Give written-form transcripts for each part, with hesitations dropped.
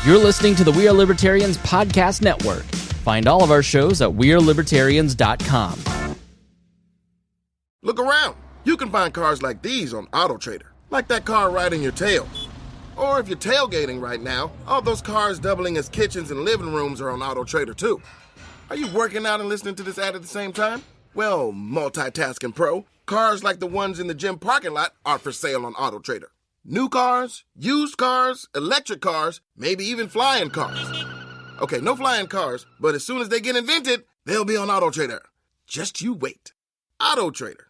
You're listening to the We Are Libertarians podcast network. Find all of our shows at wearelibertarians.com. Look around. You can find cars like these on AutoTrader, like that car riding your tail. Or if you're tailgating right now, all those cars doubling as kitchens and living rooms are on AutoTrader too. Are you working out and listening to this ad at the same time? Well, multitasking pro, cars like the ones in the gym parking lot are for sale on AutoTrader. New cars, used cars, electric cars, maybe even flying cars. Okay, no flying cars, but as soon as they get invented, they'll be on AutoTrader. Just you wait. AutoTrader.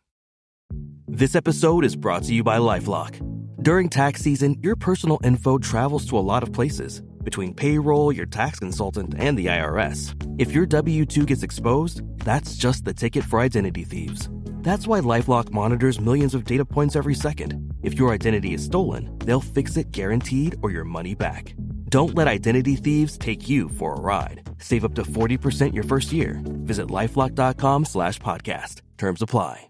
This episode is brought to you by LifeLock. During tax season, your personal info travels to a lot of places. Between payroll, your tax consultant, and the IRS. If your W-2 gets exposed, that's just the ticket for identity thieves. That's why LifeLock monitors millions of data points every second. If your identity is stolen, they'll fix it guaranteed or your money back. Don't let identity thieves take you for a ride. Save up to 40% your first year. Visit LifeLock.com/podcast. Terms apply.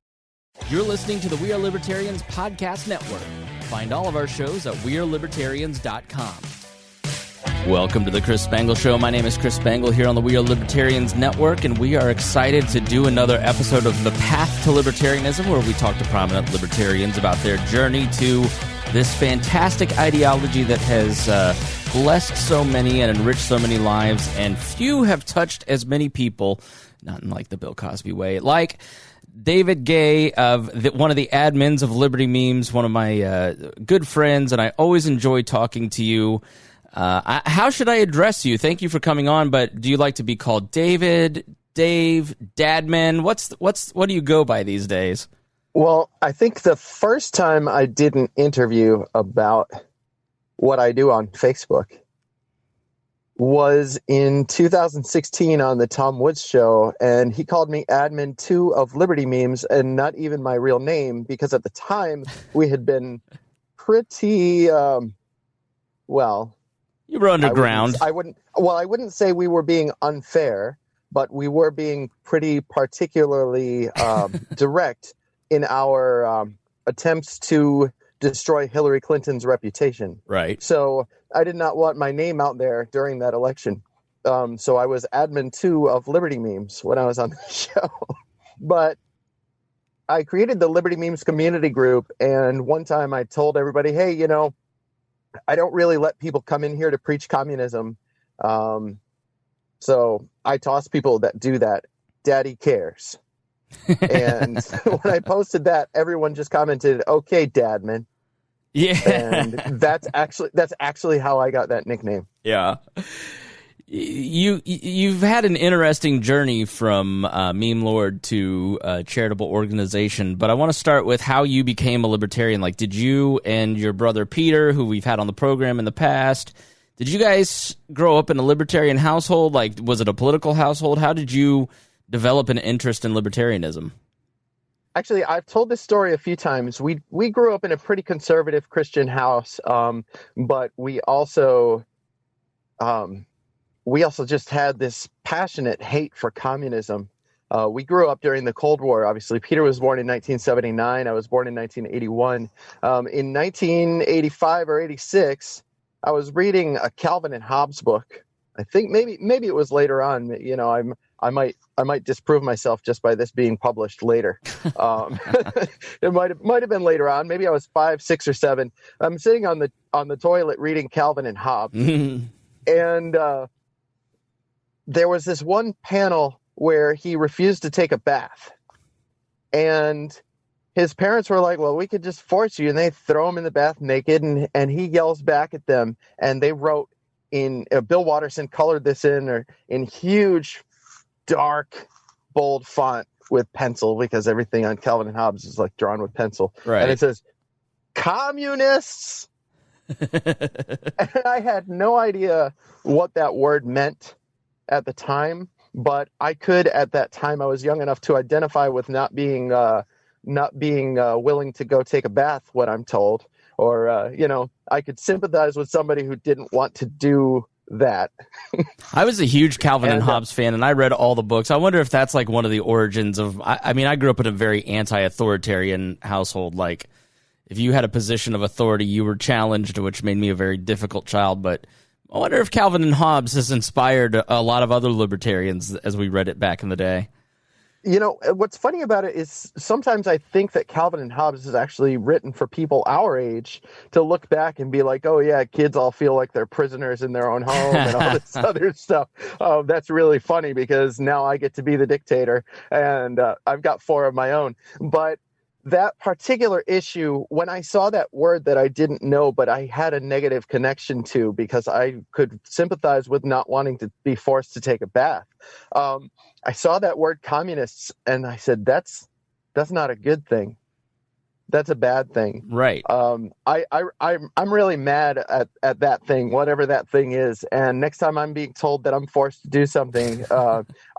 You're listening to the We Are Libertarians podcast network. Find all of our shows at wearelibertarians.com. Welcome to the Chris Spangle Show. My name is Chris Spangle here on the We Are Libertarians Network, and we are excited to do another episode of The Path to Libertarianism, where we talk to prominent libertarians about their journey to this fantastic ideology that has blessed so many and enriched so many lives, and few have touched as many people, not in like the Bill Cosby way, like David Gay, one of the admins of Liberty Memes, one of my good friends, and I always enjoy talking to you. How should I address you? Thank you for coming on, but do you like to be called David, Dave, Dadman? What do you go by these days? Well, I think the first time I did an interview about what I do on Facebook was in 2016 on the Tom Woods show, and he called me admin 2 of Liberty Memes, and not even my real name, because at the time we had been pretty, well... You were underground. I wouldn't say we were being unfair, but we were being pretty particularly direct in our attempts to destroy Hillary Clinton's reputation. Right. So I did not want my name out there during that election. So I was admin 2 of Liberty Memes when I was on the show. But I created the Liberty Memes community group, and one time I told everybody, hey, you know, I don't really let people come in here to preach communism. So I toss people that do that. Daddy cares. And when I posted that, everyone just commented, okay, Dadman. Yeah. And that's actually how I got that nickname. Yeah. You've had an interesting journey from meme lord to charitable organization, but I want to start with how you became a libertarian. Like, did you and your brother Peter, who we've had on the program in the past, did you guys grow up in a libertarian household? Like, was it a political household? How did you develop an interest in libertarianism? Actually, I've told this story a few times. We grew up in a pretty conservative Christian house, but we also just had this passionate hate for communism. We grew up during the Cold War, obviously. Peter was born in 1979. I was born in 1981. In 1985 or 86, I was reading a Calvin and Hobbes book. I think maybe it was later on. You know, I might disprove myself just by this being published later. It might have been later on. Maybe I was 5, 6, or 7. I'm sitting on the toilet reading Calvin and Hobbes, and there was this one panel where he refused to take a bath, and his parents were like, well, we could just force you. And they throw him in the bath naked, and he yells back at them. And they wrote in, Bill Watterson colored this in huge, dark, bold font with pencil, because everything on Calvin and Hobbes is like drawn with pencil. Right. And it says, communists. And I had no idea what that word meant at the time, but I could, at that time, I was young enough to identify with not being willing to go take a bath when I'm told, or I could sympathize with somebody who didn't want to do that. I was a huge Calvin and Hobbes fan, and I read all the books. I wonder if that's like one of the origins of, I mean, I grew up in a very anti-authoritarian household. Like, if you had a position of authority, you were challenged, which made me a very difficult child. But I wonder if Calvin and Hobbes has inspired a lot of other libertarians as we read it back in the day. You know, what's funny about it is sometimes I think that Calvin and Hobbes is actually written for people our age to look back and be like, oh, yeah, kids all feel like they're prisoners in their own home and all this other stuff. That's really funny because now I get to be the dictator and I've got 4 of my own. But that particular issue, when I saw that word that I didn't know, but I had a negative connection to because I could sympathize with not wanting to be forced to take a bath. I saw that word communists and I said, that's not a good thing. That's a bad thing. Right. I'm really mad at that thing, whatever that thing is. And next time I'm being told that I'm forced to do something,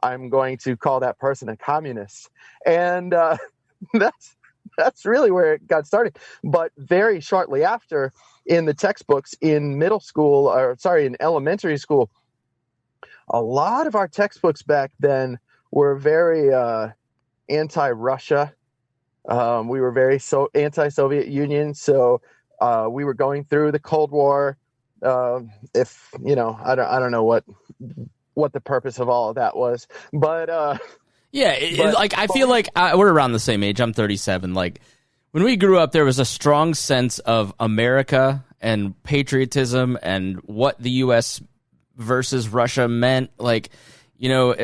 I'm going to call that person a communist. And that's really where it got started. But very shortly after, in the textbooks in in elementary school, a lot of our textbooks back then were very anti-Russia. We were very anti-Soviet Union. So we were going through the Cold War. I don't know what the purpose of all of that was, but I feel like we're around the same age. I'm 37. Like when we grew up, there was a strong sense of America and patriotism and what the U.S. versus Russia meant. Like, you know,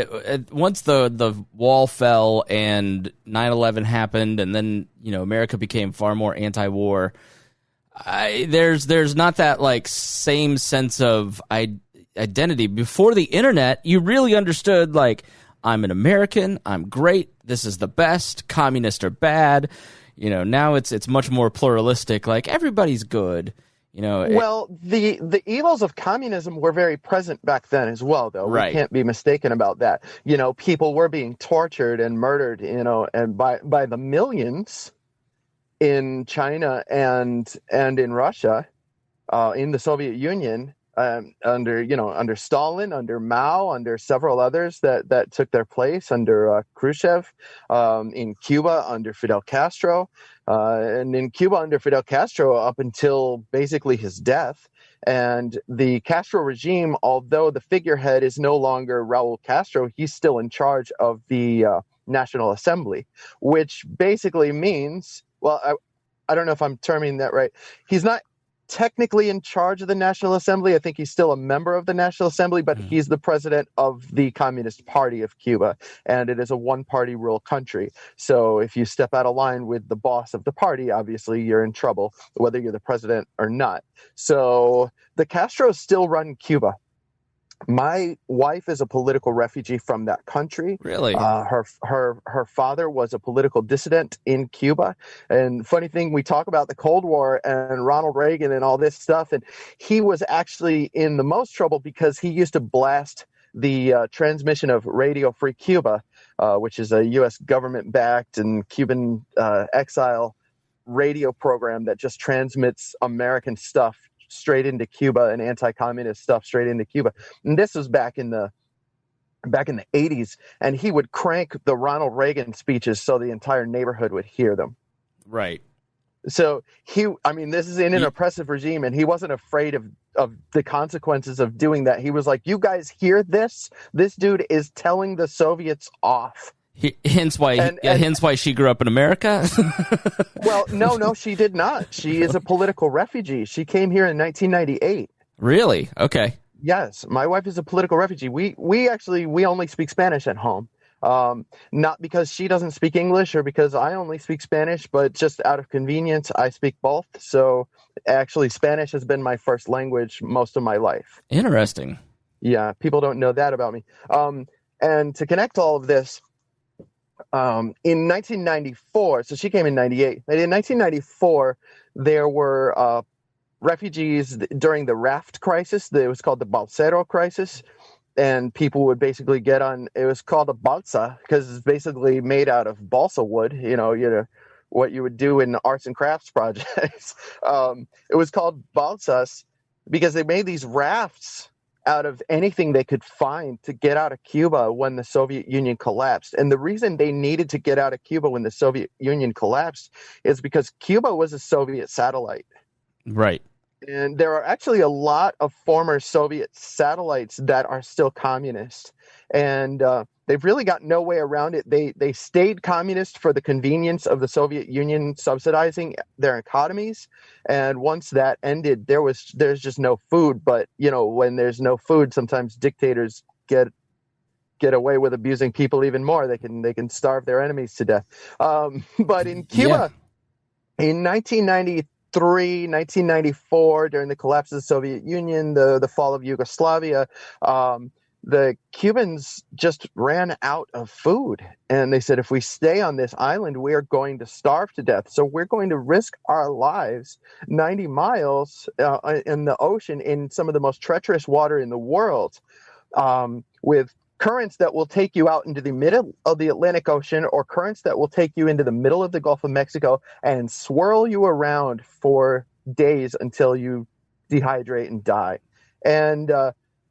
once the wall fell and 9/11 happened, and then, you know, America became far more anti-war. There's not that like same sense of identity. Before the internet, you really understood like, I'm an American, I'm great, this is the best, communists are bad. You know, now it's much more pluralistic, like everybody's good. You know, well, the evils of communism were very present back then as well, though. Right. We can't be mistaken about that. You know, people were being tortured and murdered, you know, and by the millions in China and in Russia, in the Soviet Union, under Stalin, under Mao, under several others that took their place, under Khrushchev, in Cuba under Fidel Castro, and in Cuba under Fidel Castro up until basically his death. And the Castro regime, although the figurehead is no longer Raul Castro, he's still in charge of the National Assembly, which basically means, well, I don't know if I'm terming that right. He's not technically in charge of the National Assembly. I think he's still a member of the National Assembly, but he's the president of the Communist Party of Cuba, and it is a one-party rule country. So if you step out of line with the boss of the party, obviously you're in trouble, whether you're the president or not. So the Castros still run Cuba. My wife is a political refugee from that country. Really? Her father was a political dissident in Cuba. And funny thing, we talk about the Cold War and Ronald Reagan and all this stuff, and he was actually in the most trouble because he used to blast the transmission of Radio Free Cuba, which is a U.S. government-backed and Cuban exile radio program that just transmits American stuff straight into Cuba and anti-communist stuff straight into Cuba. And this was back in the 80s, and he would crank the Ronald Reagan speeches so the entire neighborhood would hear them. Right. So this is in an oppressive regime, and he wasn't afraid of the consequences of doing that. He was like, you guys hear this? This dude is telling the Soviets off. Hence why she grew up in America. Well, no, she did not. She is a political refugee. She came here in 1998. Really? Okay. Yes, my wife is a political refugee. We only speak Spanish at home. Not because she doesn't speak English or because I only speak Spanish, but just out of convenience, I speak both. So actually, Spanish has been my first language most of my life. Interesting. Yeah, people don't know that about me. And to connect all of this, in 1994, so she came in 98. In 1994, there were refugees during the raft crisis. It was called the Balsero crisis. And people would basically get on, it was called a balsa because it's basically made out of balsa wood, you know, what you would do in arts and crafts projects. It was called balsas because they made these rafts out of anything they could find to get out of Cuba when the Soviet Union collapsed. And the reason they needed to get out of Cuba when the Soviet Union collapsed is because Cuba was a Soviet satellite. Right. And there are actually a lot of former Soviet satellites that are still communist. And they've really got no way around it. They stayed communist for the convenience of the Soviet Union subsidizing their economies. And once that ended, there's just no food. But, when there's no food, sometimes dictators get away with abusing people even more. They can starve their enemies to death. But in Cuba, in 1993, 1994, during the collapse of the Soviet Union, the fall of Yugoslavia, the Cubans just ran out of food. And they said, if we stay on this island, we are going to starve to death. So we're going to risk our lives 90 miles in the ocean in some of the most treacherous water in the world, with currents that will take you out into the middle of the Atlantic Ocean, or currents that will take you into the middle of the Gulf of Mexico and swirl you around for days until you dehydrate and die.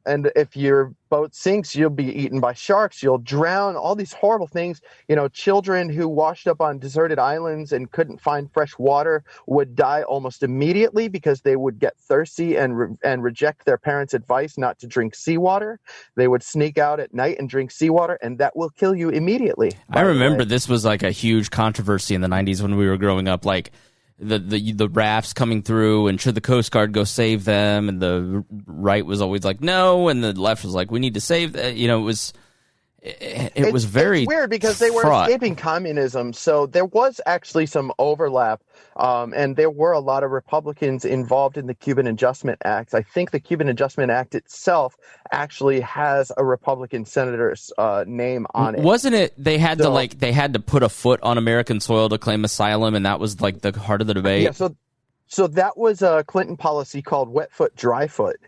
And if your boat sinks, you'll be eaten by sharks, you'll drown, all these horrible things. Children who washed up on deserted islands and couldn't find fresh water would die almost immediately because they would get thirsty and reject their parents' advice not to drink seawater. They would sneak out at night and drink seawater, and that will kill you immediately. I remember this was like a huge controversy in the 90s when we were growing up, like the rafts coming through, and should the Coast Guard go save them? And the right was always like, no, and the left was like, we need to save them. It was very it's weird because they were fraught. escaping communism, so there was actually some overlap, and there were a lot of Republicans involved in the Cuban Adjustment Act. I think the Cuban Adjustment Act itself actually has a Republican senator's name on it. Wasn't it? They had to put a foot on American soil to claim asylum, and that was like the heart of the debate. Yeah, so that was a Clinton policy called wet foot, dry foot.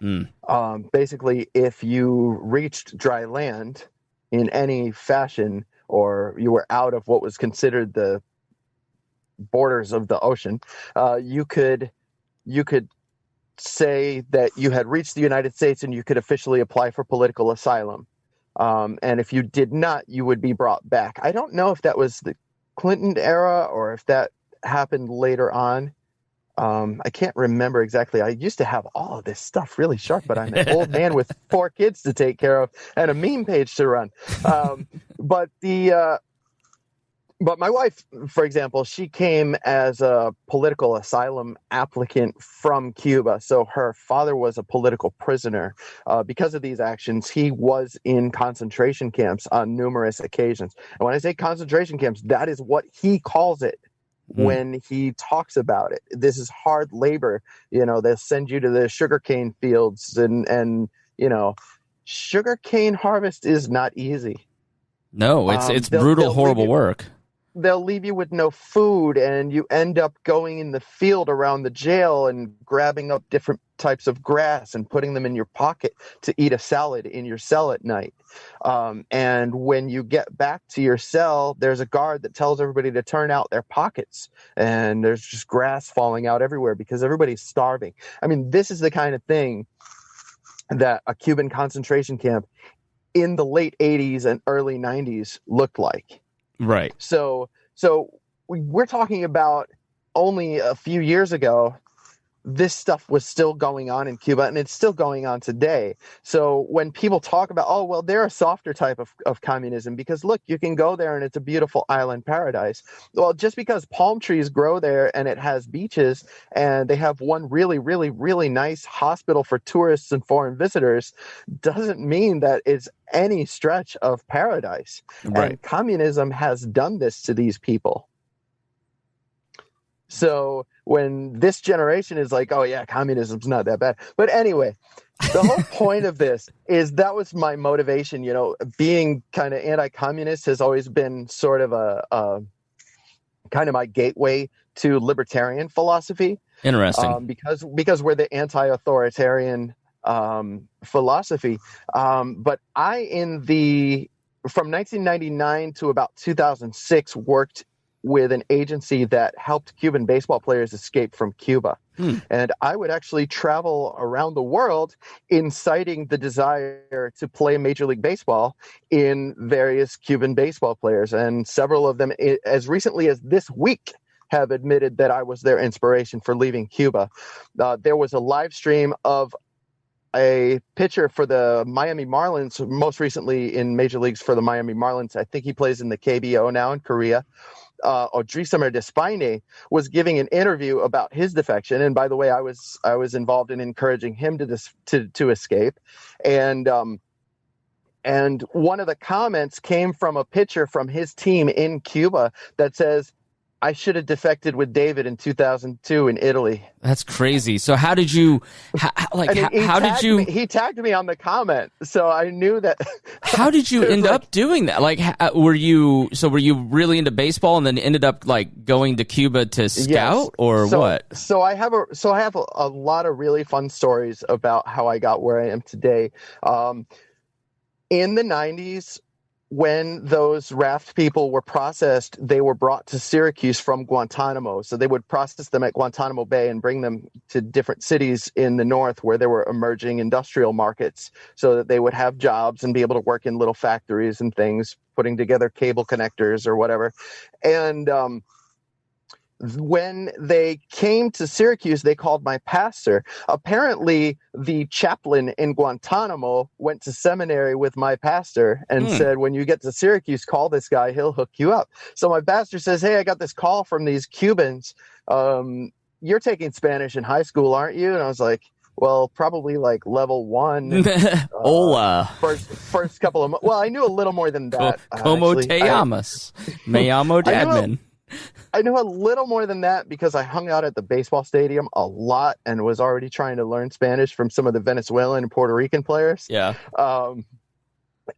Basically, if you reached dry land in any fashion, or you were out of what was considered the borders of the ocean, you could say that you had reached the United States and you could officially apply for political asylum. And if you did not, you would be brought back. I don't know if that was the Clinton era or if that happened later on. I can't remember exactly. I used to have all of this stuff really sharp, but I'm an old man with 4 kids to take care of and a meme page to run. But my wife, for example, she came as a political asylum applicant from Cuba. So her father was a political prisoner. Because of these actions, he was in concentration camps on numerous occasions. And when I say concentration camps, that is what he calls it when he talks about it. This is hard labor. They'll send you to the sugarcane fields, and sugarcane harvest is not easy. No, it's brutal, horrible work. They'll leave you with no food, and you end up going in the field around the jail and grabbing up different types of grass and putting them in your pocket to eat a salad in your cell at night. And when you get back to your cell, there's a guard that tells everybody to turn out their pockets, and there's just grass falling out everywhere because everybody's starving. I mean, this is the kind of thing that a Cuban concentration camp in the late 80s and early 90s looked like. Right. So we're talking about only a few years ago, this stuff was still going on in Cuba, and it's still going on today. So when people talk about, they're a softer type of communism because, look, you can go there and it's a beautiful island paradise. Well, just because palm trees grow there and it has beaches and they have one really, really, really nice hospital for tourists and foreign visitors doesn't mean that it's any stretch of paradise. Right. And communism has done this to these people. So when this generation is like, oh yeah, communism's not that bad. But anyway, the whole point of this is that was my motivation. Being kind of anti-communist has always been sort of a kind of my gateway to libertarian philosophy. Interesting. Because we're the anti-authoritarian philosophy. But from 1999 to about 2006 worked with an agency that helped Cuban baseball players escape from Cuba. And I would actually travel around the world inciting the desire to play Major League Baseball in various Cuban baseball players. And several of them, as recently as this week, have admitted that I was their inspiration for leaving Cuba. There was a live stream of a pitcher for the Miami Marlins, most recently in major leagues for the Miami Marlins. I think he plays in the KBO now in Korea. Odrisamer Despaigne was giving an interview about his defection, and by the way, I was involved in encouraging him to escape, and one of the comments came from a pitcher from his team in Cuba that says, "I should have defected with David in 2002 in Italy." That's crazy. So how did you, He tagged me on the comment, so I knew that. How did you end up doing that? Like, were you really into baseball and then ended up like going to Cuba to scout, or what? So I have a lot of really fun stories about how I got where I am today. In the 90s, when those raft people were processed, they were brought to Syracuse from Guantanamo. So they would process them at Guantanamo Bay and bring them to different cities in the north where there were emerging industrial markets so that they would have jobs and be able to work in little factories and things, putting together cable connectors or whatever. And when they came to Syracuse, they called my pastor. Apparently, the chaplain in Guantanamo went to seminary with my pastor and said, when you get to Syracuse, call this guy. He'll hook you up. So my pastor says, "Hey, I got this call from these Cubans. You're taking Spanish in high school, aren't you?" And I was like, well, probably like level 1. Hola. First couple of well, I knew a little more than that. Como te llamas? Me llamo Dadman. I knew a little more than that because I hung out at the baseball stadium a lot and was already trying to learn Spanish from some of the Venezuelan and Puerto Rican players. Yeah. And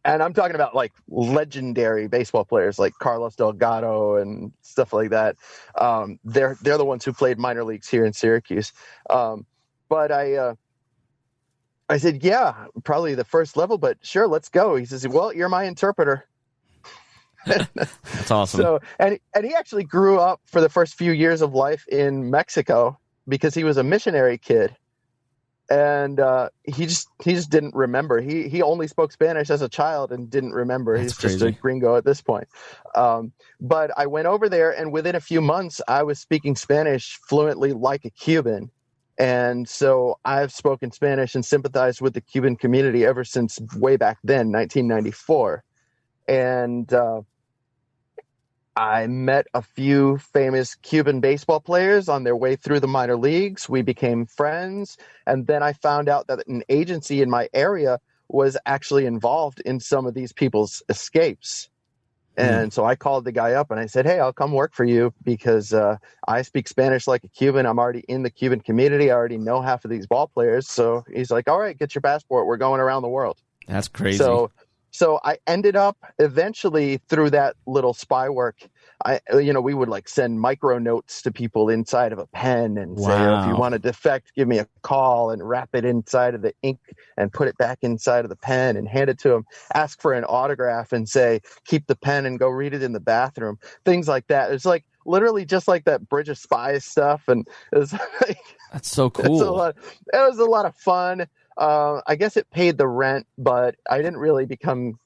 I'm talking about like legendary baseball players like Carlos Delgado and stuff like that. They're the ones who played minor leagues here in Syracuse. But I said, yeah, probably the first level, but sure, let's go. He says, well, you're my interpreter. That's awesome. So, and he actually grew up for the first few years of life in Mexico because he was a missionary kid, and he just didn't remember. He only spoke Spanish as a child and didn't remember. That's He's crazy. Just a gringo at this point. But I went over there, and within a few months, I was speaking Spanish fluently like a Cuban. And so I've spoken Spanish and sympathized with the Cuban community ever since way back then, 1994. And I met a few famous Cuban baseball players on their way through the minor leagues. We became friends. And then I found out that an agency in my area was actually involved in some of these people's escapes. And so I called the guy up and I said, hey, I'll come work for you because I speak Spanish like a Cuban. I'm already in the Cuban community. I already know half of these ball players. So he's like, all right, get your passport. We're going around the world. That's crazy. So I ended up eventually through that little spy work, we would like send micro notes to people inside of a pen and say, if you want to defect, give me a call, and wrap it inside of the ink and put it back inside of the pen and hand it to them, ask for an autograph and say, keep the pen and go read it in the bathroom. Things like that. It's like literally just like that Bridge of Spies stuff. And it was like, that's so cool. It was a lot of fun. I guess it paid the rent, but I didn't really become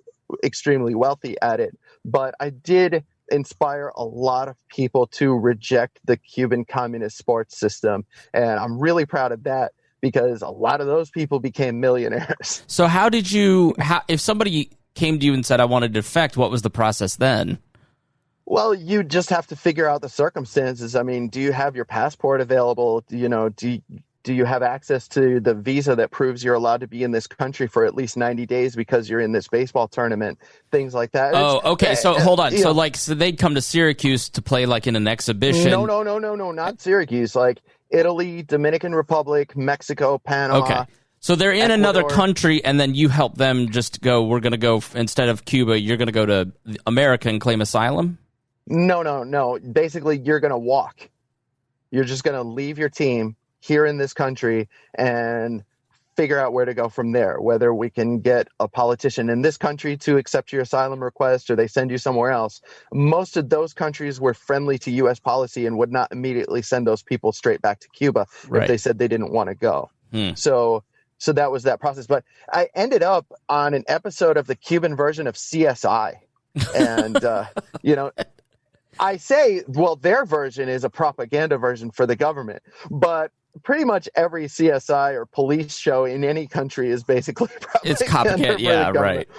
extremely wealthy at it. But I did inspire a lot of people to reject the Cuban communist sports system. And I'm really proud of that because a lot of those people became millionaires. So if somebody came to you and said, I want to defect, what was the process then? Well, you just have to figure out the circumstances. I mean, do you have your passport available? Do you have access to the visa that proves you're allowed to be in this country for at least 90 days because you're in this baseball tournament? Things like that. Okay. So hold on. So they'd come to Syracuse to play like in an exhibition. No, not Syracuse. Like Italy, Dominican Republic, Mexico, Panama. Okay. So they're in Ecuador. another country, and then you help them just go, we're going to go, instead of Cuba, you're going to go to America and claim asylum? No. Basically, you're going to walk. You're just going to leave your team here in this country and figure out where to go from there, whether we can get a politician in this country to accept your asylum request or they send you somewhere else. Most of those countries were friendly to U.S. policy and would not immediately send those people straight back to Cuba if they said they didn't want to go. So that was that process. But I ended up on an episode of the Cuban version of CSI. And, I say, well, their version is a propaganda version for the government, but pretty much every CSI or police show in any country is basically propaganda. It's copycat, yeah, right.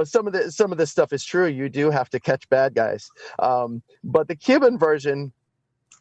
Some of this stuff is true. You do have to catch bad guys, but the Cuban version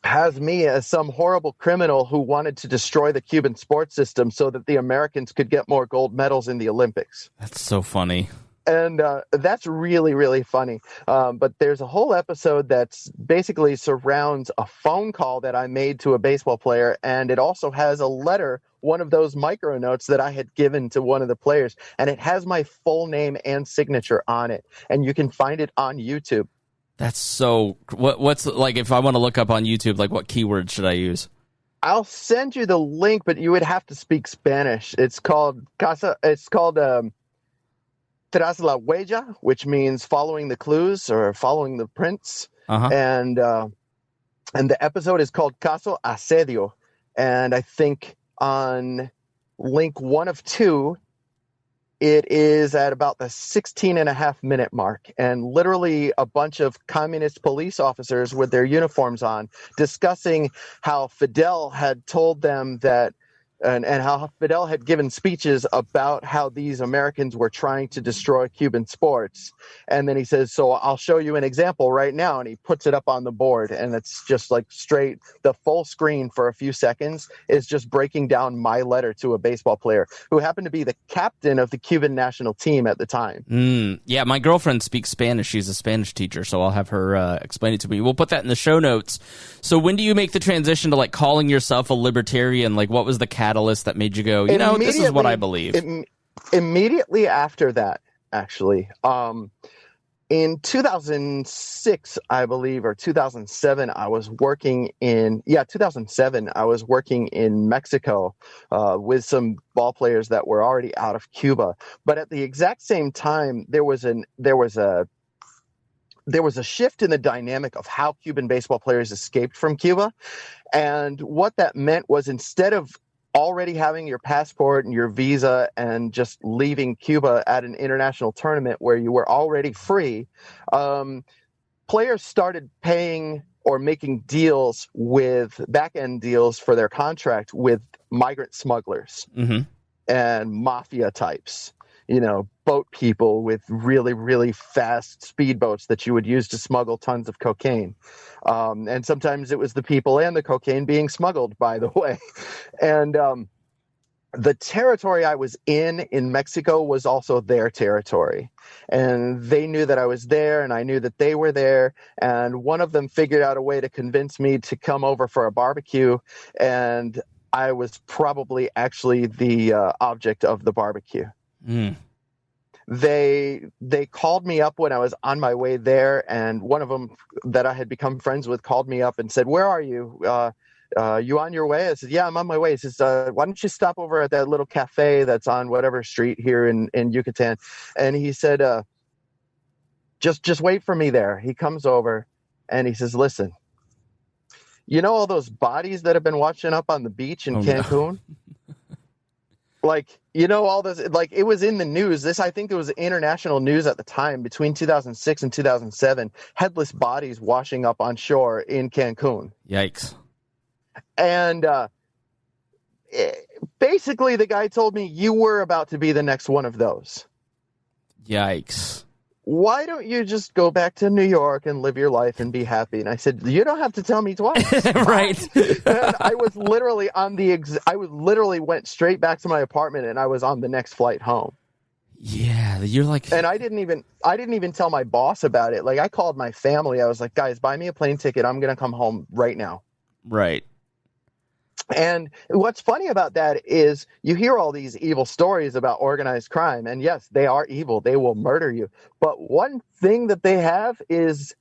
has me as some horrible criminal who wanted to destroy the Cuban sports system so that the Americans could get more gold medals in the Olympics. That's so funny. And that's really, really funny. But there's a whole episode that's basically surrounds a phone call that I made to a baseball player. And it also has a letter, one of those micro notes that I had given to one of the players. And it has my full name and signature on it. And you can find it on YouTube. That's so... What's like, if I want to look up on YouTube, like what keywords should I use? I'll send you the link, but you would have to speak Spanish. It's called Tras la Huella, which means following the clues or following the prints. Uh-huh. And the episode is called Caso Asedio. And I think on link 1 of 2, it is at about the 16.5-minute mark, and literally a bunch of communist police officers with their uniforms on discussing how Fidel had told them that and how Fidel had given speeches about how these Americans were trying to destroy Cuban sports. And then he says, so I'll show you an example right now. And he puts it up on the board, and it's just like straight, the full screen for a few seconds is just breaking down my letter to a baseball player who happened to be the captain of the Cuban national team at the time. Yeah, my girlfriend speaks Spanish. She's a Spanish teacher, so I'll have her explain it to me. We'll put that in the show notes. So when do you make the transition to like calling yourself a libertarian? Like, what was the catalyst that made you go, this is what I believe? Immediately after that, actually, in 2006, I believe, or 2007, I was working in 2007. I was working in Mexico with some ball players that were already out of Cuba. But at the exact same time, there was a shift in the dynamic of how Cuban baseball players escaped from Cuba. And what that meant was, instead of already having your passport and your visa and just leaving Cuba at an international tournament where you were already free, players started paying or making deals with back-end deals for their contract with migrant smugglers and mafia types. Boat people with really, really fast speedboats that you would use to smuggle tons of cocaine. And sometimes it was the people and the cocaine being smuggled, by the way. And the territory I was in Mexico was also their territory. And they knew that I was there, and I knew that they were there. And one of them figured out a way to convince me to come over for a barbecue. And I was probably actually the object of the barbecue. They called me up when I was on my way there, and one of them that I had become friends with called me up and said, "Where are you? You on your way?" I said, "Yeah, I'm on my way." He says, "Why don't you stop over at that little cafe that's on whatever street here in Yucatan?" And he said, just wait for me there." He comes over and he says, "Listen, all those bodies that have been washing up on the beach in Cancun?" No. Like, all this, like, it was in the news. I think it was international news at the time, between 2006 and 2007, headless bodies washing up on shore in Cancun. Yikes. And basically the guy told me, you were about to be the next one of those. Yikes. Why don't you just go back to New York and live your life and be happy? And I said, you don't have to tell me twice. Right. And I was literally went straight back to my apartment, and I was on the next flight home. Yeah, you're like... And I didn't even tell my boss about it. Like, I called my family. I was like, guys, buy me a plane ticket. I'm going to come home right now. Right. And what's funny about that is you hear all these evil stories about organized crime, and yes, they are evil. They will murder you. But one thing that they have is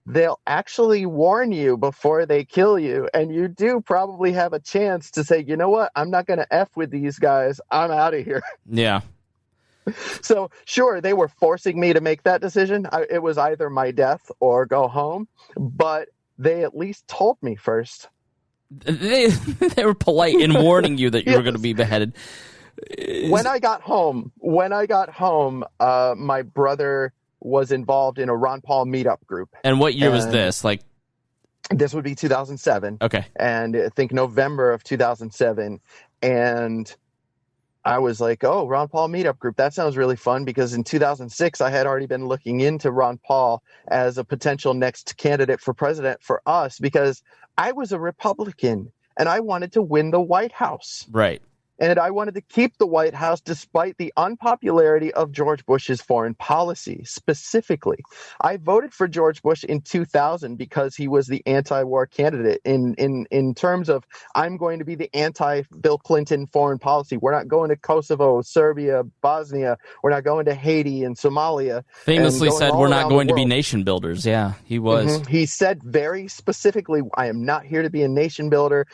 they'll actually warn you before they kill you. And you do probably have a chance to say, you know what? I'm not going to F with these guys. I'm out of here. Yeah. So sure, they were forcing me to make that decision. It was either my death or go home, but they at least told me first. They were polite in warning you that you were going to be beheaded. When I got home, my brother was involved in a Ron Paul meetup group. And what year was this? Like, this would be 2007. Okay. And I think November of 2007. And I was like, oh, Ron Paul meetup group. That sounds really fun, because in 2006, I had already been looking into Ron Paul as a potential next candidate for president for us, because I was a Republican and I wanted to win the White House. Right. And I wanted to keep the White House despite the unpopularity of George Bush's foreign policy. Specifically, I voted for George Bush in 2000 because he was the anti-war candidate in terms of, I'm going to be the anti-Bill Clinton foreign policy. We're not going to Kosovo, Serbia, Bosnia. We're not going to Haiti and Somalia. Famously said, we're not going to be nation builders. Yeah, he was. Mm-hmm. He said very specifically, I am not here to be a nation builder.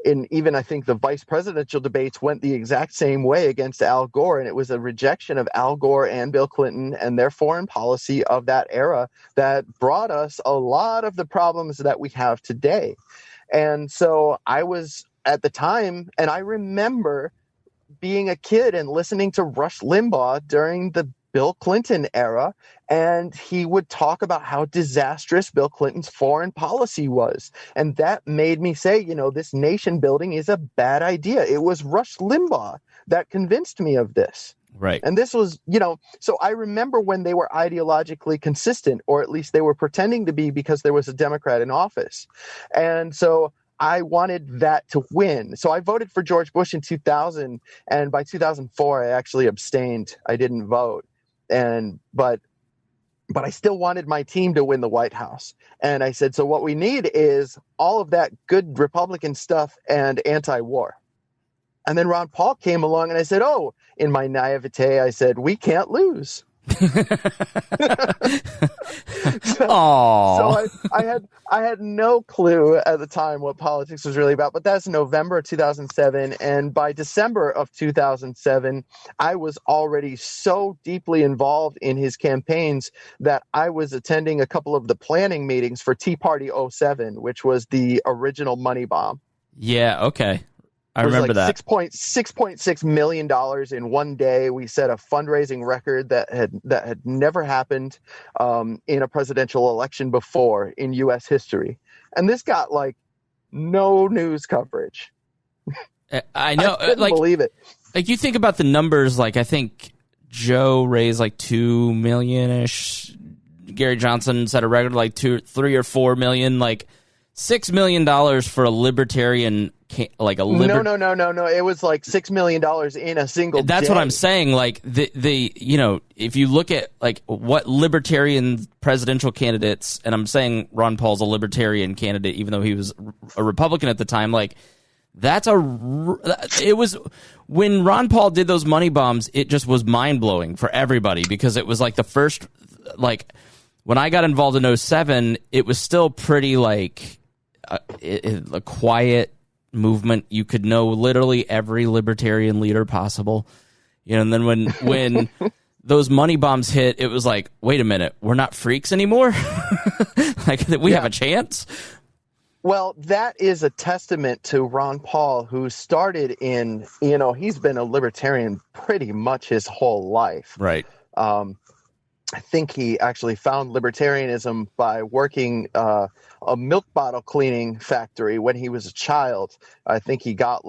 And even I think the vice presidential debates went the exact same way against Al Gore. And it was a rejection of Al Gore and Bill Clinton and their foreign policy of that era that brought us a lot of the problems that we have today. And so I was at the time, and I remember being a kid and listening to Rush Limbaugh during the Bill Clinton era, and he would talk about how disastrous Bill Clinton's foreign policy was. And that made me say, this nation building is a bad idea. It was Rush Limbaugh that convinced me of this. Right. And this was, so I remember when they were ideologically consistent, or at least they were pretending to be, because there was a Democrat in office. And so I wanted that to win. So I voted for George Bush in 2000. And by 2004, I actually abstained. I didn't vote. But I still wanted my team to win the White House. And I said, so what we need is all of that good Republican stuff and anti-war. And then Ron Paul came along, and I said, oh, in my naivete, I said, we can't lose. So I had no clue at the time what politics was really about, but that's November 2007. And by December of 2007, I was already so deeply involved in his campaigns that I was attending a couple of the planning meetings for Tea Party 07, which was the original money bomb. Yeah. Okay. I remember that. $6.6 million in one day. We set a fundraising record that had never happened in a presidential election before in U.S. history. And this got no news coverage. I know. I couldn't believe it. Like, you think about the numbers. Like, I think Joe raised $2 million-ish. Gary Johnson set a record $3 or $4 million. $6 million for a libertarian. No. It was $6 million in a single day. That's what I'm saying. If you look at what libertarian presidential candidates, and I'm saying Ron Paul's a libertarian candidate, even though he was a Republican at the time. It was when Ron Paul did those money bombs. It just was mind blowing for everybody, because it was the first. When I got involved in 2007, it was still pretty a quiet movement. You could know literally every libertarian leader possible, and then when those money bombs hit, it was wait a minute, we're not freaks anymore. We have a chance. Well, that is a testament to Ron Paul, who started in, he's been a libertarian pretty much his whole life. Right. I think he actually found libertarianism by working a milk bottle cleaning factory when he was a child. I think he got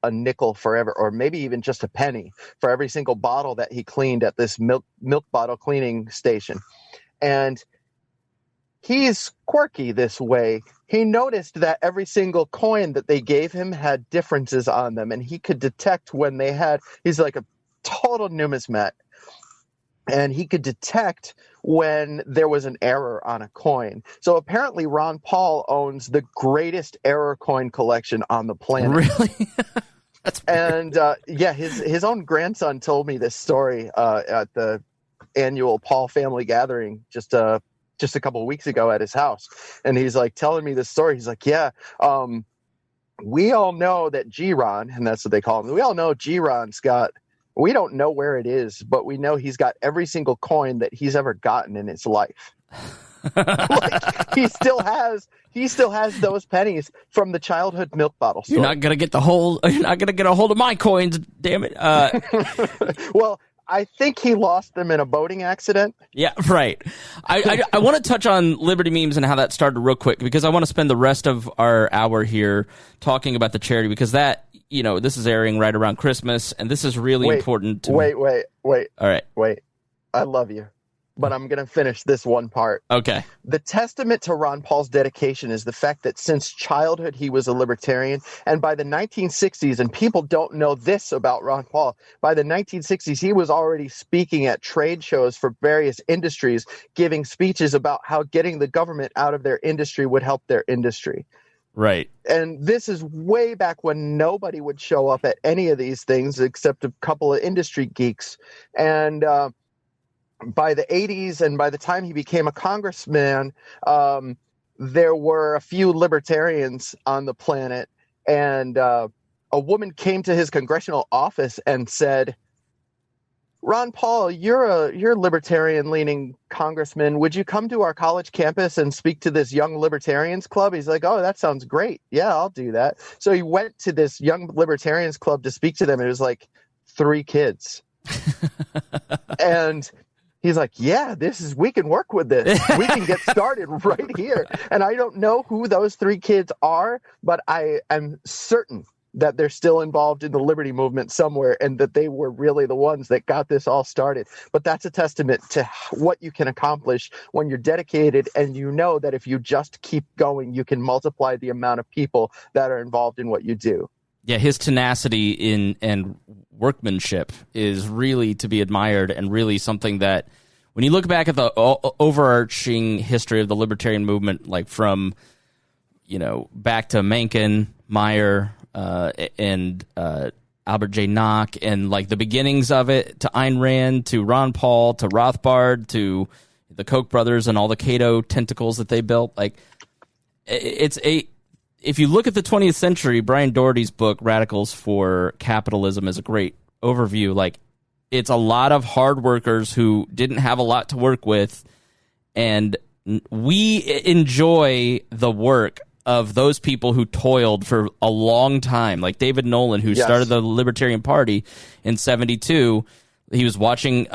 a nickel forever, or maybe even just a penny for every single bottle that he cleaned at this milk bottle cleaning station. And he's quirky this way. He noticed that every single coin that they gave him had differences on them, and he could detect when they had, he's like a total numismat. And he could detect when there was an error on a coin. So apparently Ron Paul owns the greatest error coin collection on the planet. Really? That's weird. And his own grandson told me this story at the annual Paul family gathering just a couple of weeks ago at his house. And he's telling me this story. He's we all know that G-Ron, and that's what they call him. We all know G-Ron's got, we don't know where it is, but we know he's got every single coin that he's ever gotten in his life. He still has those pennies from the childhood milk bottle store. You're not gonna get a hold of my coins, damn it. Well, I think he lost them in a boating accident. Yeah, right. I want to touch on Liberty Memes and how that started real quick, because I want to spend the rest of our hour here talking about the charity, because that, this is airing right around Christmas, and this is really important to me. Wait. All right. Wait. I love you, but I'm going to finish this one part. Okay. The testament to Ron Paul's dedication is the fact that since childhood he was a libertarian, and by the 1960s, and people don't know this about Ron Paul, by the 1960s he was already speaking at trade shows for various industries, giving speeches about how getting the government out of their industry would help their industry. Right. And this is way back when nobody would show up at any of these things except a couple of industry geeks. And by the 80s, and by the time he became a congressman, there were a few libertarians on the planet. And a woman came to his congressional office and said, Ron Paul, you're a libertarian-leaning congressman. Would you come to our college campus and speak to this Young Libertarians Club? He's like, oh, that sounds great. Yeah, I'll do that. So he went to this Young Libertarians Club to speak to them. It was like 3 kids. And he's like, yeah, we can work with this. We can get started right here. And I don't know who those 3 kids are, but I am certain that they're still involved in the liberty movement somewhere, and that they were really the ones that got this all started. But that's a testament to what you can accomplish when you're dedicated, and you know that if you just keep going, you can multiply the amount of people that are involved in what you do. Yeah, his tenacity and workmanship is really to be admired, and really something that, when you look back at the overarching history of the libertarian movement, like from, back to Mencken, Meyer, and Albert J. Nock, and like the beginnings of it, to Ayn Rand, to Ron Paul, to Rothbard, to the Koch brothers and all the Cato tentacles that they built. Like, if you look at the 20th century, Brian Doherty's book, Radicals for Capitalism, is a great overview. Like, it's a lot of hard workers who didn't have a lot to work with, and we enjoy the work of those people who toiled for a long time, like David Nolan, who started the Libertarian Party in 1972. He was watching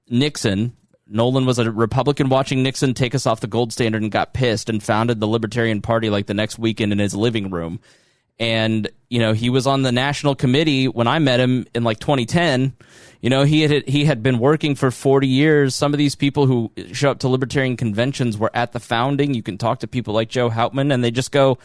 Nixon. Nolan was a Republican watching Nixon take us off the gold standard and got pissed and founded the Libertarian Party like the next weekend in his living room. And, he was on the national committee when I met him in like 2010. He had been working for 40 years. Some of these people who show up to libertarian conventions were at the founding. You can talk to people like Joe Hauptman, and they just go,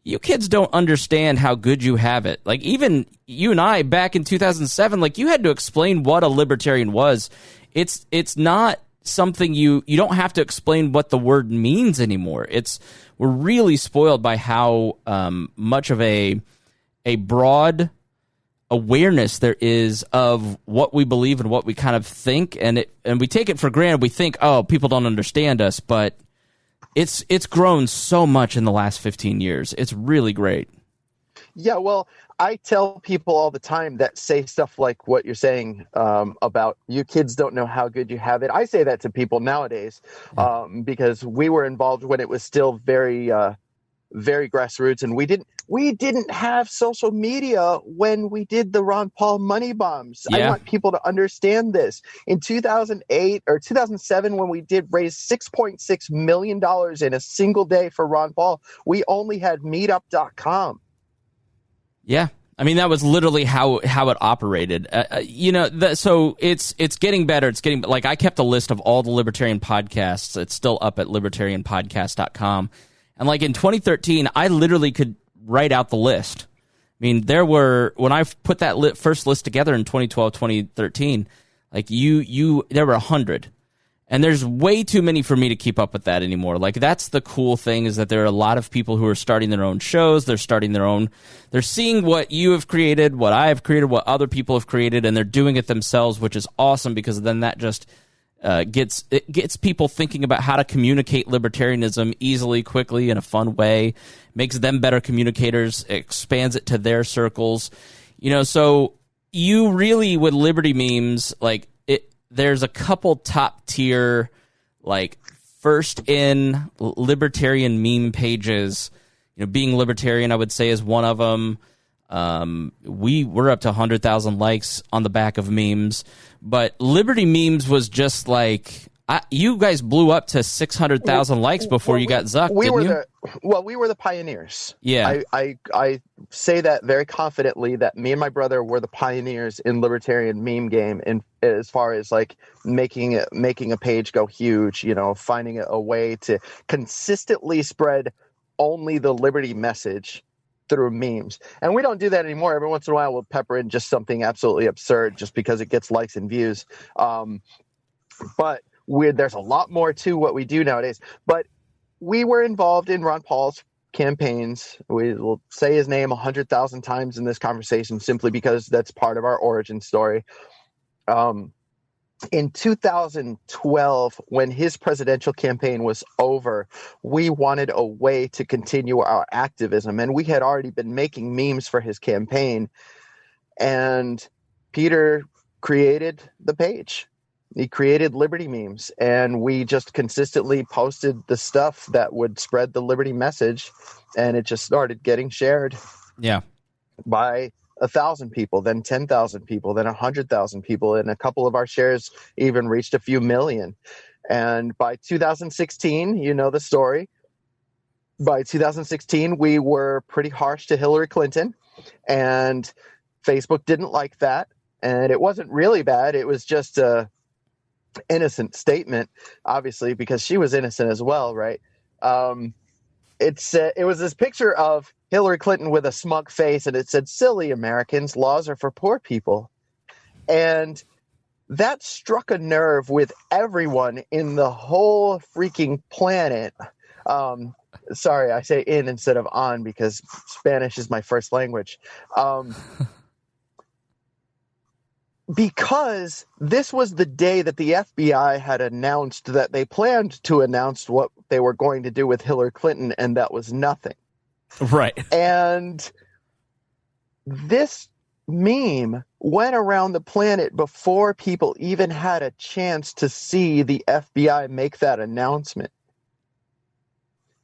you kids don't understand how good you have it. Like, even you and I back in 2007, like, you had to explain what a libertarian was. It's not something you don't have to explain what the word means anymore. We're really spoiled by how much of a broad awareness there is of what we believe and what we kind of think, and we take it for granted. We think, oh, people don't understand us, but it's grown so much in the last 15 years. It's really great. Yeah, well, I tell people all the time that say stuff like what you're saying about you kids don't know how good you have it. I say that to people nowadays because we were involved when it was still very very grassroots, and we didn't have social media when we did the Ron Paul money bombs. Yeah. I want people to understand this. In 2008 or 2007, when we did raise $6.6 million in a single day for Ron Paul, we only had meetup.com. Yeah. I mean, that was literally how it operated. So it's getting better. It's getting, like, I kept a list of all the libertarian podcasts. It's still up at libertarianpodcast.com. And like in 2013, I literally could write out the list. I mean, when I put that first list together in 2012, 2013, like there were 100. And there's way too many for me to keep up with that anymore. Like, that's the cool thing, is that there are a lot of people who are starting their own shows. They're seeing what you have created, what I have created, what other people have created, and they're doing it themselves, which is awesome, because then that just gets people thinking about how to communicate libertarianism easily, quickly, in a fun way, makes them better communicators, expands it to their circles. So you really, with Liberty Memes, like, there's a couple top tier, like, first in libertarian meme pages. Being Libertarian, I would say, is one of them. We're up to 100,000 likes on the back of memes, but Liberty Memes was just like, you guys blew up to 600,000 likes before you got zucked, didn't you? We were the pioneers. Yeah. I say that very confidently, that me and my brother were the pioneers in libertarian meme game, and as far as like making a page go huge, finding a way to consistently spread only the liberty message through memes. And we don't do that anymore. Every once in a while we'll pepper in just something absolutely absurd just because it gets likes and views. But there's a lot more to what we do nowadays. But we were involved in Ron Paul's campaigns. We will say his name 100,000 times in this conversation simply because that's part of our origin story. In 2012, when his presidential campaign was over, we wanted a way to continue our activism, and we had already been making memes for his campaign. And Peter created the page. He created Liberty Memes, and we just consistently posted the stuff that would spread the Liberty message, and it just started getting shared. Yeah. By 1,000 people, then 10,000 people, then 100,000 people, and a couple of our shares even reached a few million. And by 2016, you know the story. By 2016, we were pretty harsh to Hillary Clinton, and Facebook didn't like that. And it wasn't really bad. It was just a innocent statement, obviously, because she was innocent as well, right? It was this picture of Hillary Clinton with a smug face, and it said, "Silly Americans, laws are for poor people." And that struck a nerve with everyone in the whole freaking planet. Sorry, I say in instead of on because Spanish is my first language. Because this was the day that the FBI had announced that they planned to announce what they were going to do with Hillary Clinton, and that was nothing. Right. And this meme went around the planet before people even had a chance to see the FBI make that announcement.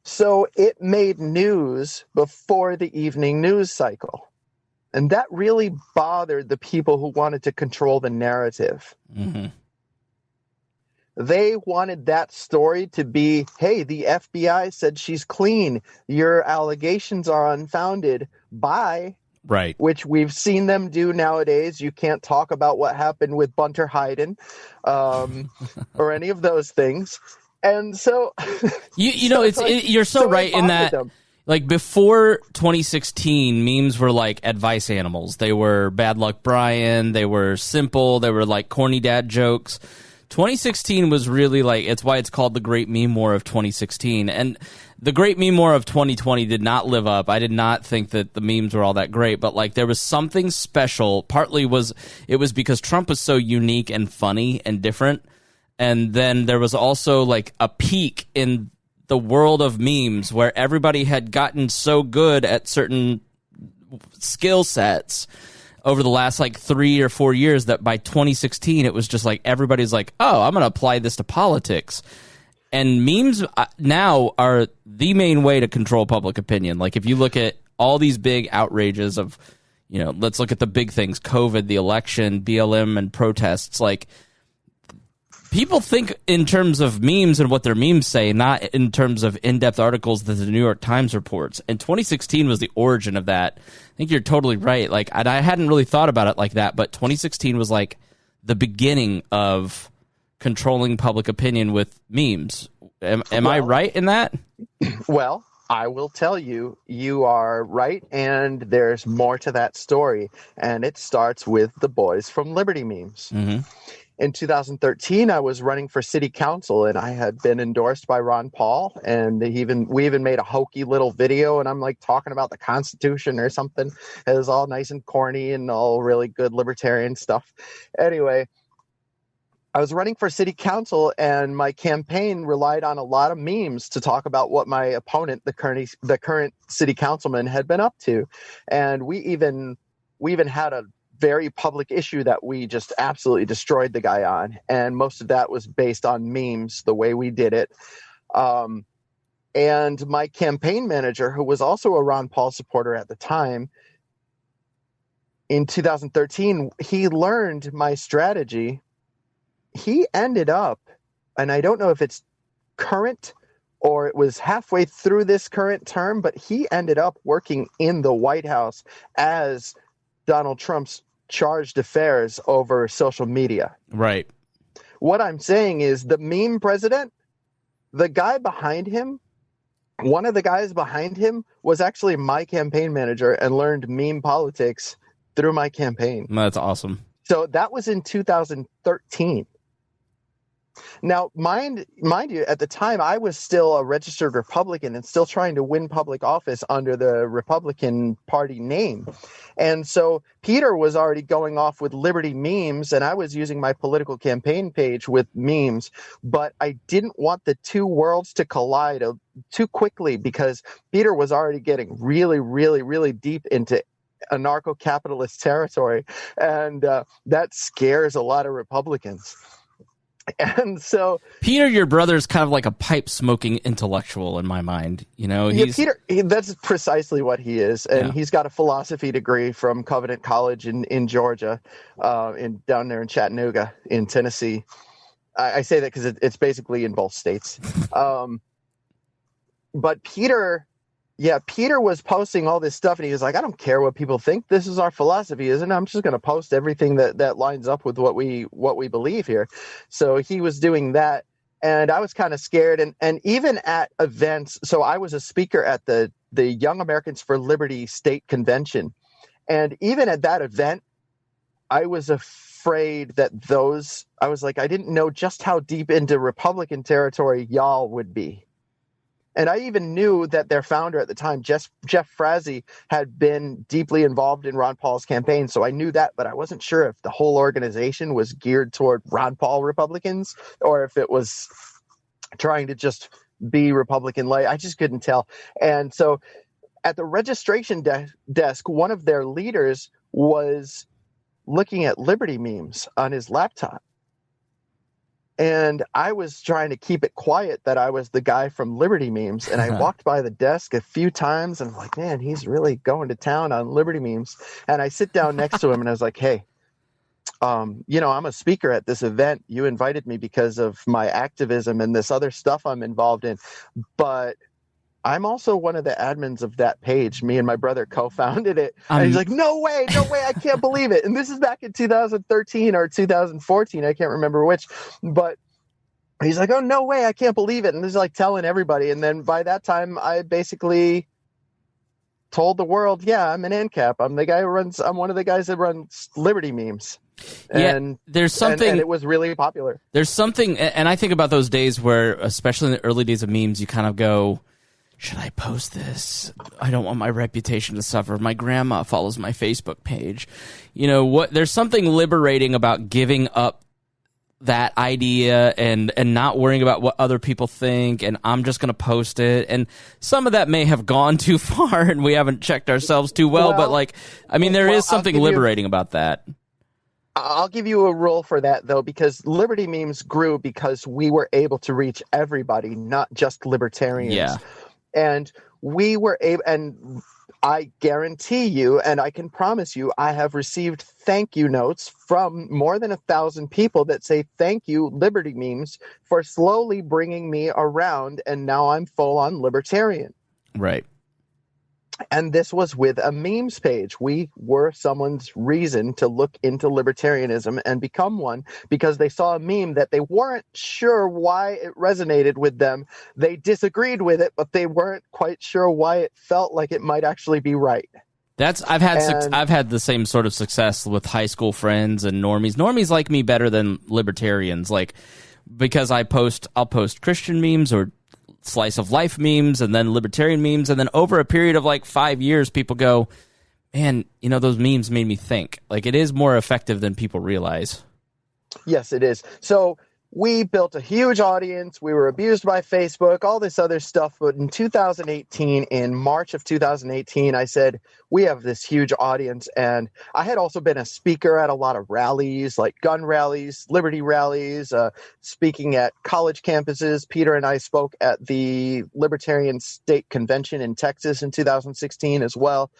So it made news before the evening news cycle. And that really bothered the people who wanted to control the narrative. Mm-hmm. They wanted that story to be, hey, the FBI said she's clean. Your allegations are unfounded. Bye. Right. Which we've seen them do nowadays. You can't talk about what happened with Bunter Hyden or any of those things. And so... you're so right in that... Like, before 2016, memes were like advice animals. They were Bad Luck Brian. They were simple. They were like corny dad jokes. 2016 was really like, it's why it's called the Great Meme War of 2016. And the Great Meme War of 2020 did not live up. I did not think that the memes were all that great, but like there was something special. Partly it was because Trump was so unique and funny and different. And then there was also like a peak in the world of memes where everybody had gotten so good at certain skill sets over the last like 3 or 4 years that by 2016 it was just like everybody's like, oh, I'm going to apply this to politics. And memes now are the main way to control public opinion. Like if you look at all these big outrages of, let's look at the big things, COVID, the election, BLM, and protests, like people think in terms of memes and what their memes say, not in terms of in-depth articles that the New York Times reports. And 2016 was the origin of that. I think you're totally right. Like, and I hadn't really thought about it like that, but 2016 was like the beginning of controlling public opinion with memes. Am I right in that? Well, I will tell you, you are right, and there's more to that story. And it starts with the boys from Liberty Memes. Mm-hmm. In 2013, I was running for city council, and I had been endorsed by Ron Paul, and we even made a hokey little video, and I'm like talking about the Constitution or something. It was all nice and corny and all really good libertarian stuff. Anyway, I was running for city council, and my campaign relied on a lot of memes to talk about what my opponent, the current city councilman, had been up to. And we even had a very public issue that we just absolutely destroyed the guy on. And most of that was based on memes, the way we did it. And my campaign manager, who was also a Ron Paul supporter at the time, in 2013, he learned my strategy. He ended up, and I don't know if it's current or it was halfway through this current term, but he ended up working in the White House as Donald Trump's charge d'affaires over social media. Right. What I'm saying is the meme president, the guy behind him, one of the guys behind him was actually my campaign manager and learned meme politics through my campaign. That's awesome. So that was in 2013. Now, mind you, at the time, I was still a registered Republican and still trying to win public office under the Republican Party name. And so Peter was already going off with Liberty memes, and I was using my political campaign page with memes. But I didn't want the two worlds to collide too quickly because Peter was already getting really, really, really deep into anarcho-capitalist territory. And that scares a lot of Republicans. And so Peter, your brother, is kind of like a pipe smoking intellectual in my mind. You know, Peter, that's precisely what he is. And he's got a philosophy degree from Covenant College in Georgia, down there in Chattanooga in Tennessee. I say that because it's basically in both states. But Peter was posting all this stuff, and he was like, I don't care what people think. This is our philosophy, isn't it? I'm just going to post everything that lines up with what we believe here. So he was doing that, and I was kind of scared. And even at events, so I was a speaker at the Young Americans for Liberty State Convention. And even at that event, I was afraid that I was like, I didn't know just how deep into Republican territory y'all would be. And I even knew that their founder at the time, Jeff Frazee, had been deeply involved in Ron Paul's campaign. So I knew that, but I wasn't sure if the whole organization was geared toward Ron Paul Republicans or if it was trying to just be Republican light. I just couldn't tell. And so at the registration desk, one of their leaders was looking at Liberty memes on his laptop. And I was trying to keep it quiet that I was the guy from Liberty memes. And I walked by the desk a few times and I'm like, man, he's really going to town on Liberty memes. And I sit down next to him and I was like, hey, I'm a speaker at this event. You invited me because of my activism and this other stuff I'm involved in. But I'm also one of the admins of that page. Me and my brother co-founded it. And he's like, no way, I can't believe it. And this is back in 2013 or 2014. I can't remember which. But he's like, oh, no way, I can't believe it. And this is like telling everybody. And then by that time, I basically told the world, yeah, I'm an ANCAP. I'm one of the guys that runs Liberty memes. And there's something, and it was really popular. There's something, and I think about those days where, especially in the early days of memes, you kind of go, should I post this? I don't want my reputation to suffer. My grandma follows my Facebook page. You know what? There's something liberating about giving up that idea and not worrying about what other people think, and I'm just going to post it. And some of that may have gone too far, and we haven't checked ourselves too well. But there is something liberating about that. I'll give you a rule for that, though, because Liberty memes grew because we were able to reach everybody, not just libertarians. Yeah. And we were able, and I guarantee you, and I can promise you, I have received thank you notes from more than 1,000 people that say, thank you, Liberty memes, for slowly bringing me around, and now I'm full on libertarian. Right. And this was with a memes page. We were someone's reason to look into libertarianism and become one because they saw a meme that they weren't sure why it resonated with them. They disagreed with it, but they weren't quite sure why it felt like it might actually be right. I've had the same sort of success with high school friends and normies. Normies like me better than libertarians, because I'll post Christian memes or slice of life memes and then libertarian memes, and then over a period of 5 years people go, man, those memes made me think. It is more effective than people realize. Yes, it is. So we built a huge audience. We were abused by Facebook, all this other stuff. But in 2018, in March of 2018, I said, we have this huge audience. And I had also been a speaker at a lot of rallies, like gun rallies, liberty rallies, speaking at college campuses. Peter and I spoke at the Libertarian State Convention in Texas in 2016 as well.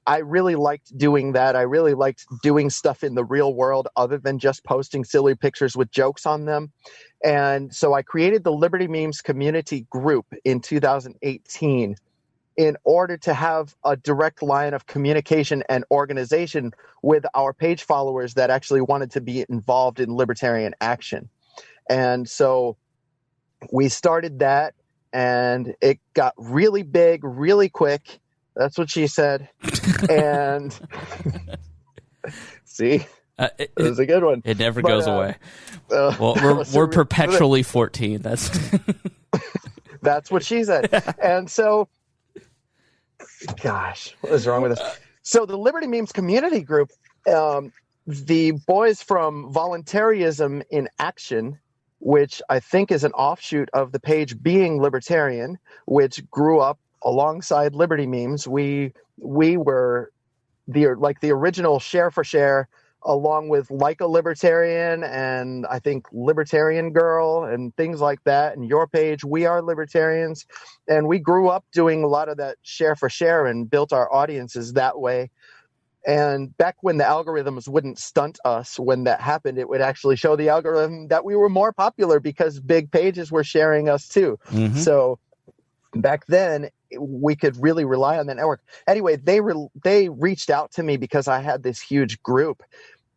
I really liked doing that. I really liked doing stuff in the real world other than just posting silly pictures with jokes on them. And so I created the Liberty Memes community group in 2018 in order to have a direct line of communication and organization with our page followers that actually wanted to be involved in libertarian action. And so we started that, and it got really big, really quick. That's what she said. And see, it was a good one. It never goes away. Well, we're perpetually 14. That's what she said. And so, gosh, what is wrong with us? So the Liberty Memes community group, the boys from Voluntarism in Action, which I think is an offshoot of the page Being Libertarian, which grew up alongside Liberty Memes. We were the original Share for Share, along with Like a Libertarian and I think Libertarian Girl and things like that. And your page, We Are Libertarians. And we grew up doing a lot of that Share for Share and built our audiences that way. And back when the algorithms wouldn't stunt us when that happened, it would actually show the algorithm that we were more popular because big pages were sharing us too. Mm-hmm. So back then, we could really rely on that network. Anyway, they reached out to me because I had this huge group,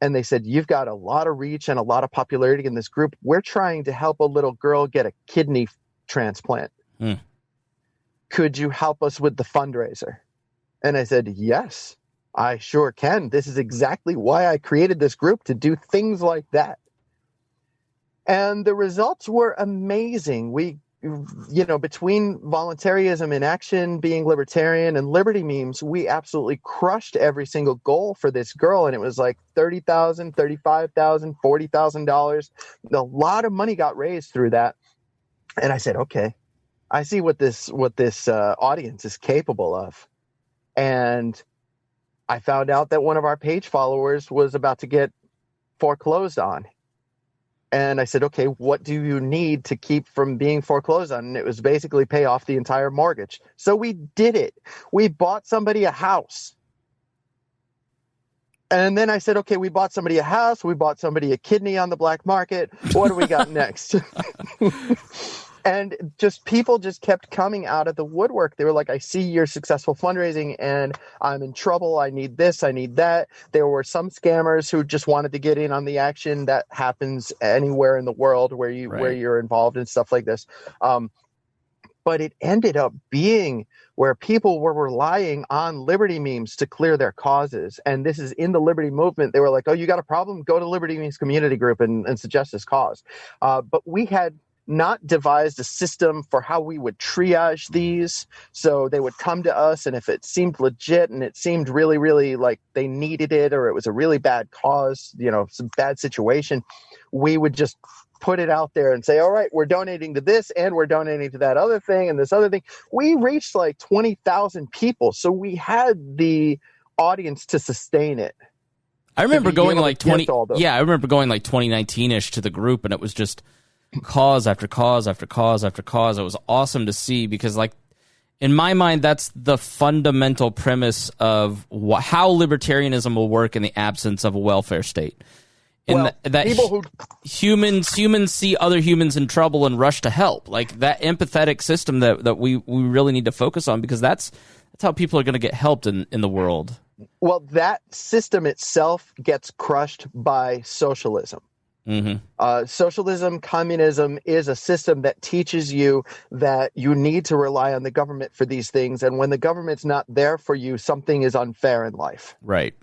and they said, "You've got a lot of reach and a lot of popularity in this group. We're trying to help a little girl get a kidney transplant. Could you help us with the fundraiser?" And I said, "Yes, I sure can. This is exactly why I created this group, to do things like that." And the results were amazing. Between Voluntarism in Action, Being Libertarian, and Liberty Memes, we absolutely crushed every single goal for this girl. And it was like $30,000, $35,000, $40,000. A lot of money got raised through that. And I said, okay, I see what this audience is capable of. And I found out that one of our page followers was about to get foreclosed on. And I said, okay, what do you need to keep from being foreclosed on? And it was basically pay off the entire mortgage. So we did it. We bought somebody a house. And then I said, okay, we bought somebody a house. We bought somebody a kidney on the black market. What do we got next? And people just kept coming out of the woodwork. They were like, I see your successful fundraising and I'm in trouble. I need this. I need that. There were some scammers who just wanted to get in on the action. That happens anywhere in the world where you're involved in stuff like this. But it ended up being where people were relying on Liberty Memes to clear their causes. And this is in the Liberty movement. They were like, oh, you got a problem? Go to Liberty Memes community group and suggest this cause. But we had not devised a system for how we would triage these. So they would come to us, and if it seemed legit and it seemed really, really like they needed it, or it was a really bad cause, some bad situation, we would just put it out there and say, all right, we're donating to this and we're donating to that other thing and this other thing. We reached like 20,000 people. So we had the audience to sustain it. I remember going like 2019-ish to the group, and it was just cause after cause after cause after cause. It was awesome to see because, like, in my mind, that's the fundamental premise of how libertarianism will work in the absence of a welfare state. Humans see other humans in trouble and rush to help. Like that empathetic system that we really need to focus on, because that's how people are going to get helped in the world. Well, that system itself gets crushed by socialism. Mm-hmm. Socialism, communism is a system that teaches you that you need to rely on the government for these things. And when the government's not there for you, something is unfair in life. Right.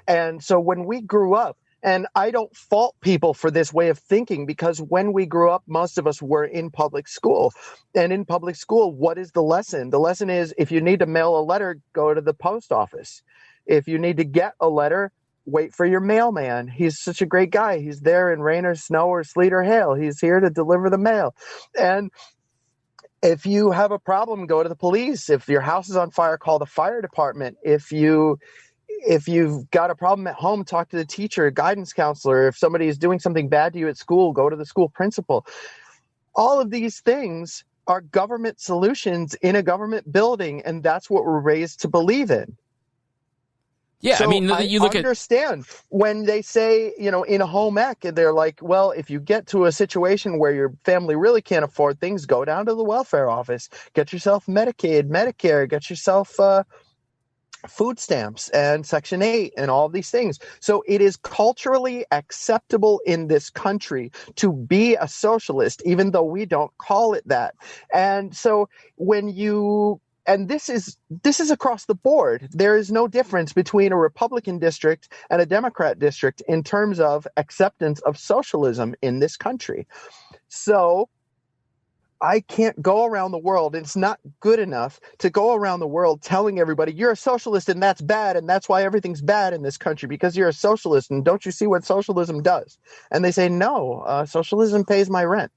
And so when we grew up, and I don't fault people for this way of thinking, because when we grew up, most of us were in public school. And in public school, what is the lesson? The lesson is, if you need to mail a letter, go to the post office. If you need to get a letter, wait for your mailman. He's such a great guy. He's there in rain or snow or sleet or hail. He's here to deliver the mail. And if you have a problem, go to the police. If your house is on fire, call the fire department. If you've got a problem at home, talk to the teacher, guidance counselor. If somebody is doing something bad to you at school, go to the school principal. All of these things are government solutions in a government building, and that's what we're raised to believe in. Yeah, so I mean, you look understand when they say, in a home ec, they're like, well, if you get to a situation where your family really can't afford things, go down to the welfare office, get yourself Medicaid, Medicare, get yourself food stamps and Section 8 and all of these things. So it is culturally acceptable in this country to be a socialist, even though we don't call it that. And so and this is across the board. There is no difference between a Republican district and a Democrat district in terms of acceptance of socialism in this country. So I can't go around the world. It's not good enough to go around the world telling everybody you're a socialist and that's bad and that's why everything's bad in this country because you're a socialist and don't you see what socialism does? And they say, no, socialism pays my rent.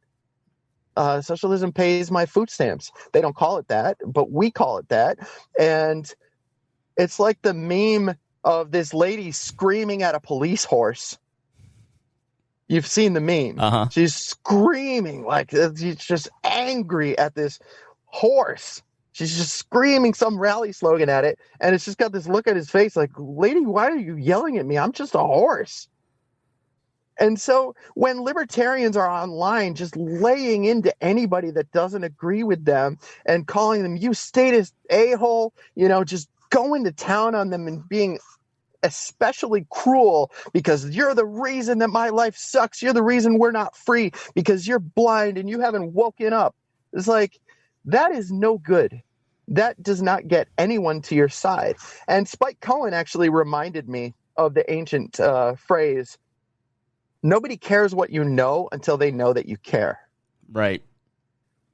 Socialism pays my food stamps. They don't call it that, but we call it that. And it's like the meme of this lady screaming at a police horse. You've seen the meme. Uh-huh. She's screaming like she's just angry at this horse. She's just screaming some rally slogan at it. And it's just got this look at his face like, lady, why are you yelling at me? I'm just a horse. And so when libertarians are online just laying into anybody that doesn't agree with them and calling them, you statist a-hole, just going to town on them and being especially cruel because you're the reason that my life sucks. You're the reason we're not free because you're blind and you haven't woken up. It's like, that is no good. That does not get anyone to your side. And Spike Cohen actually reminded me of the ancient phrase, nobody cares what you know until they know that you care. Right.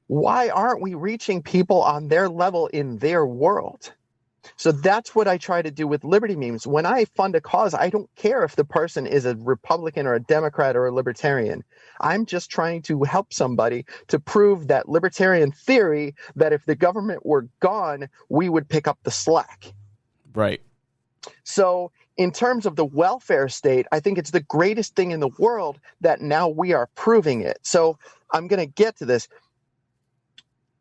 Why aren't we reaching people on their level in their world? So that's what I try to do with Liberty Memes. When I fund a cause, I don't care if the person is a Republican or a Democrat or a Libertarian. I'm just trying to help somebody to prove that libertarian theory that if the government were gone, we would pick up the slack. Right. So in terms of the welfare state, I think it's the greatest thing in the world that now we are proving it. So I'm going to get to this.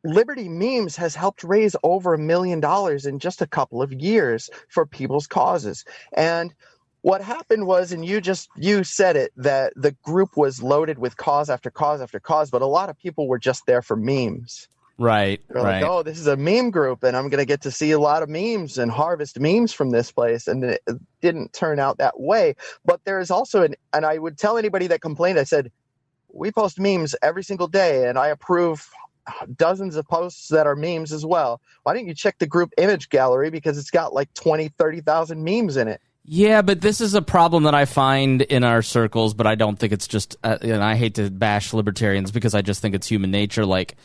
Liberty Memes has helped raise over $1 million in just a couple of years for people's causes. And what happened was, and you said it, that the group was loaded with cause after cause after cause, but a lot of people were just there for memes. Right. They're right. like, oh, this is a meme group, and I'm going to get to see a lot of memes and harvest memes from this place. And it didn't turn out that way. But there is also, and I would tell anybody that complained, I said, we post memes every single day, and I approve dozens of posts that are memes as well. Why don't you check the group image gallery because it's got like 20, 30,000 memes in it. Yeah, but this is a problem that I find in our circles, but I don't think it's just, and I hate to bash libertarians because I just think it's human nature. Like,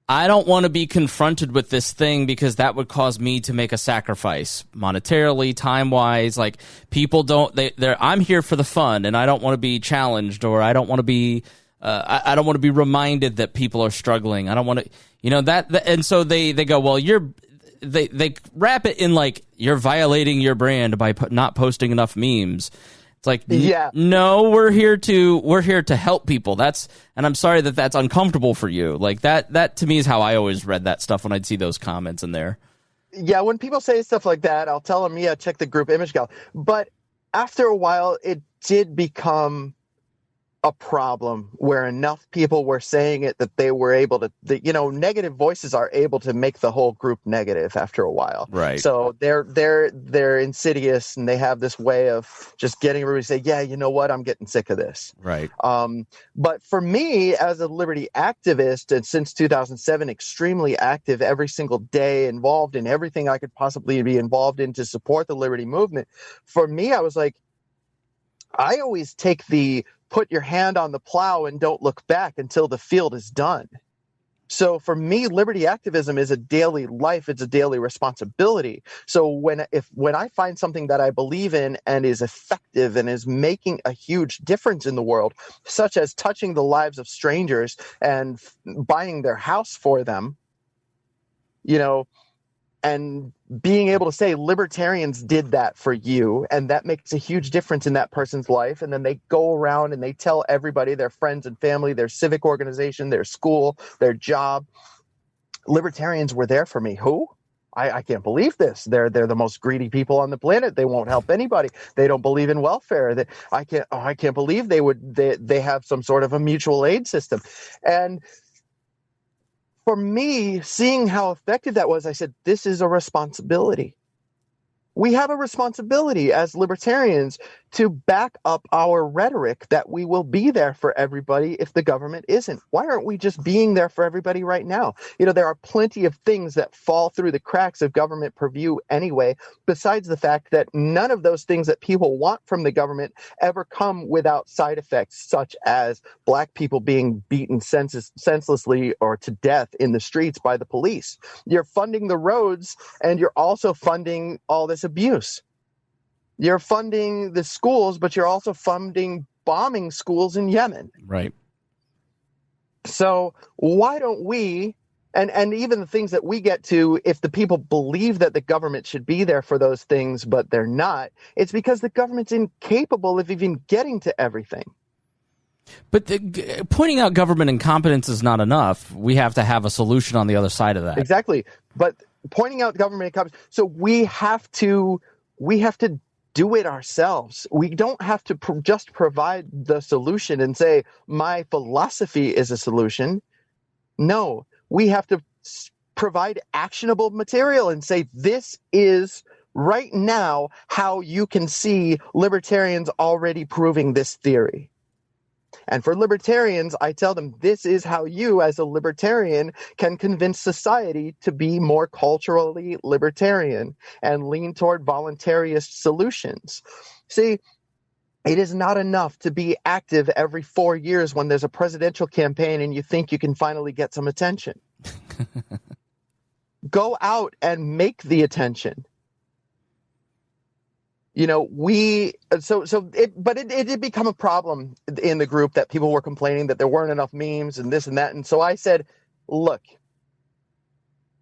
I don't want to be confronted with this thing because that would cause me to make a sacrifice monetarily, time-wise. Like, people don't, I'm here for the fun, and I don't want to be challenged, or I don't want to be I don't want to be reminded that people are struggling. I don't want to, that and so they go, well, they wrap it in like you're violating your brand by not posting enough memes. It's like, no, we're here to help people. And I'm sorry that that's uncomfortable for you. Like that to me is how I always read that stuff when I'd see those comments in there. Yeah, when people say stuff like that, I'll tell them, check the group image gallery. But after a while, it did become a problem where enough people were saying it that they were able to, negative voices are able to make the whole group negative after a while. Right. So they're insidious, and they have this way of just getting everybody to say, yeah, you know what, I'm getting sick of this. Right. But for me as a liberty activist, and since 2007, extremely active every single day, involved in everything I could possibly be involved in to support the liberty movement. For me, I was like, I always take the put your hand on the plow and don't look back until the field is done. So for me, liberty activism is a daily life. It's a daily responsibility. So when I find something that I believe in and is effective and is making a huge difference in the world, such as touching the lives of strangers and buying their house for them, and being able to say libertarians did that for you, and that makes a huge difference in that person's life. And then they go around and they tell everybody, their friends and family, their civic organization, their school, their job, libertarians were there for me. Who? I can't believe this. They're the most greedy people on the planet. They won't help anybody. They don't believe in welfare. I can't believe they have some sort of a mutual aid system. And for me, seeing how effective that was, I said, this is a responsibility. We have a responsibility as libertarians to back up our rhetoric that we will be there for everybody if the government isn't. Why aren't we just being there for everybody right now? There are plenty of things that fall through the cracks of government purview anyway, besides the fact that none of those things that people want from the government ever come without side effects, such as black people being beaten senselessly or to death in the streets by the police. You're funding the roads, and you're also funding all this abuse. You're funding the schools, but you're also funding bombing schools in Yemen. Right. So why don't we, and even the things that we get to, if the people believe that the government should be there for those things, but they're not, it's because the government's incapable of even getting to everything. But pointing out government incompetence is not enough. We have to have a solution on the other side of that. Exactly. But pointing out government incompetence, so we have to do it ourselves. We don't have to just provide the solution and say, my philosophy is a solution. No, we have to provide actionable material and say, this is right now how you can see libertarians already proving this theory. And for libertarians, I tell them, this is how you, as a libertarian, can convince society to be more culturally libertarian and lean toward voluntarist solutions. See, it is not enough to be active every 4 years when there's a presidential campaign and you think you can finally get some attention. Go out and make the attention. It did become a problem in the group that people were complaining that there weren't enough memes and this and that. And so I said, look,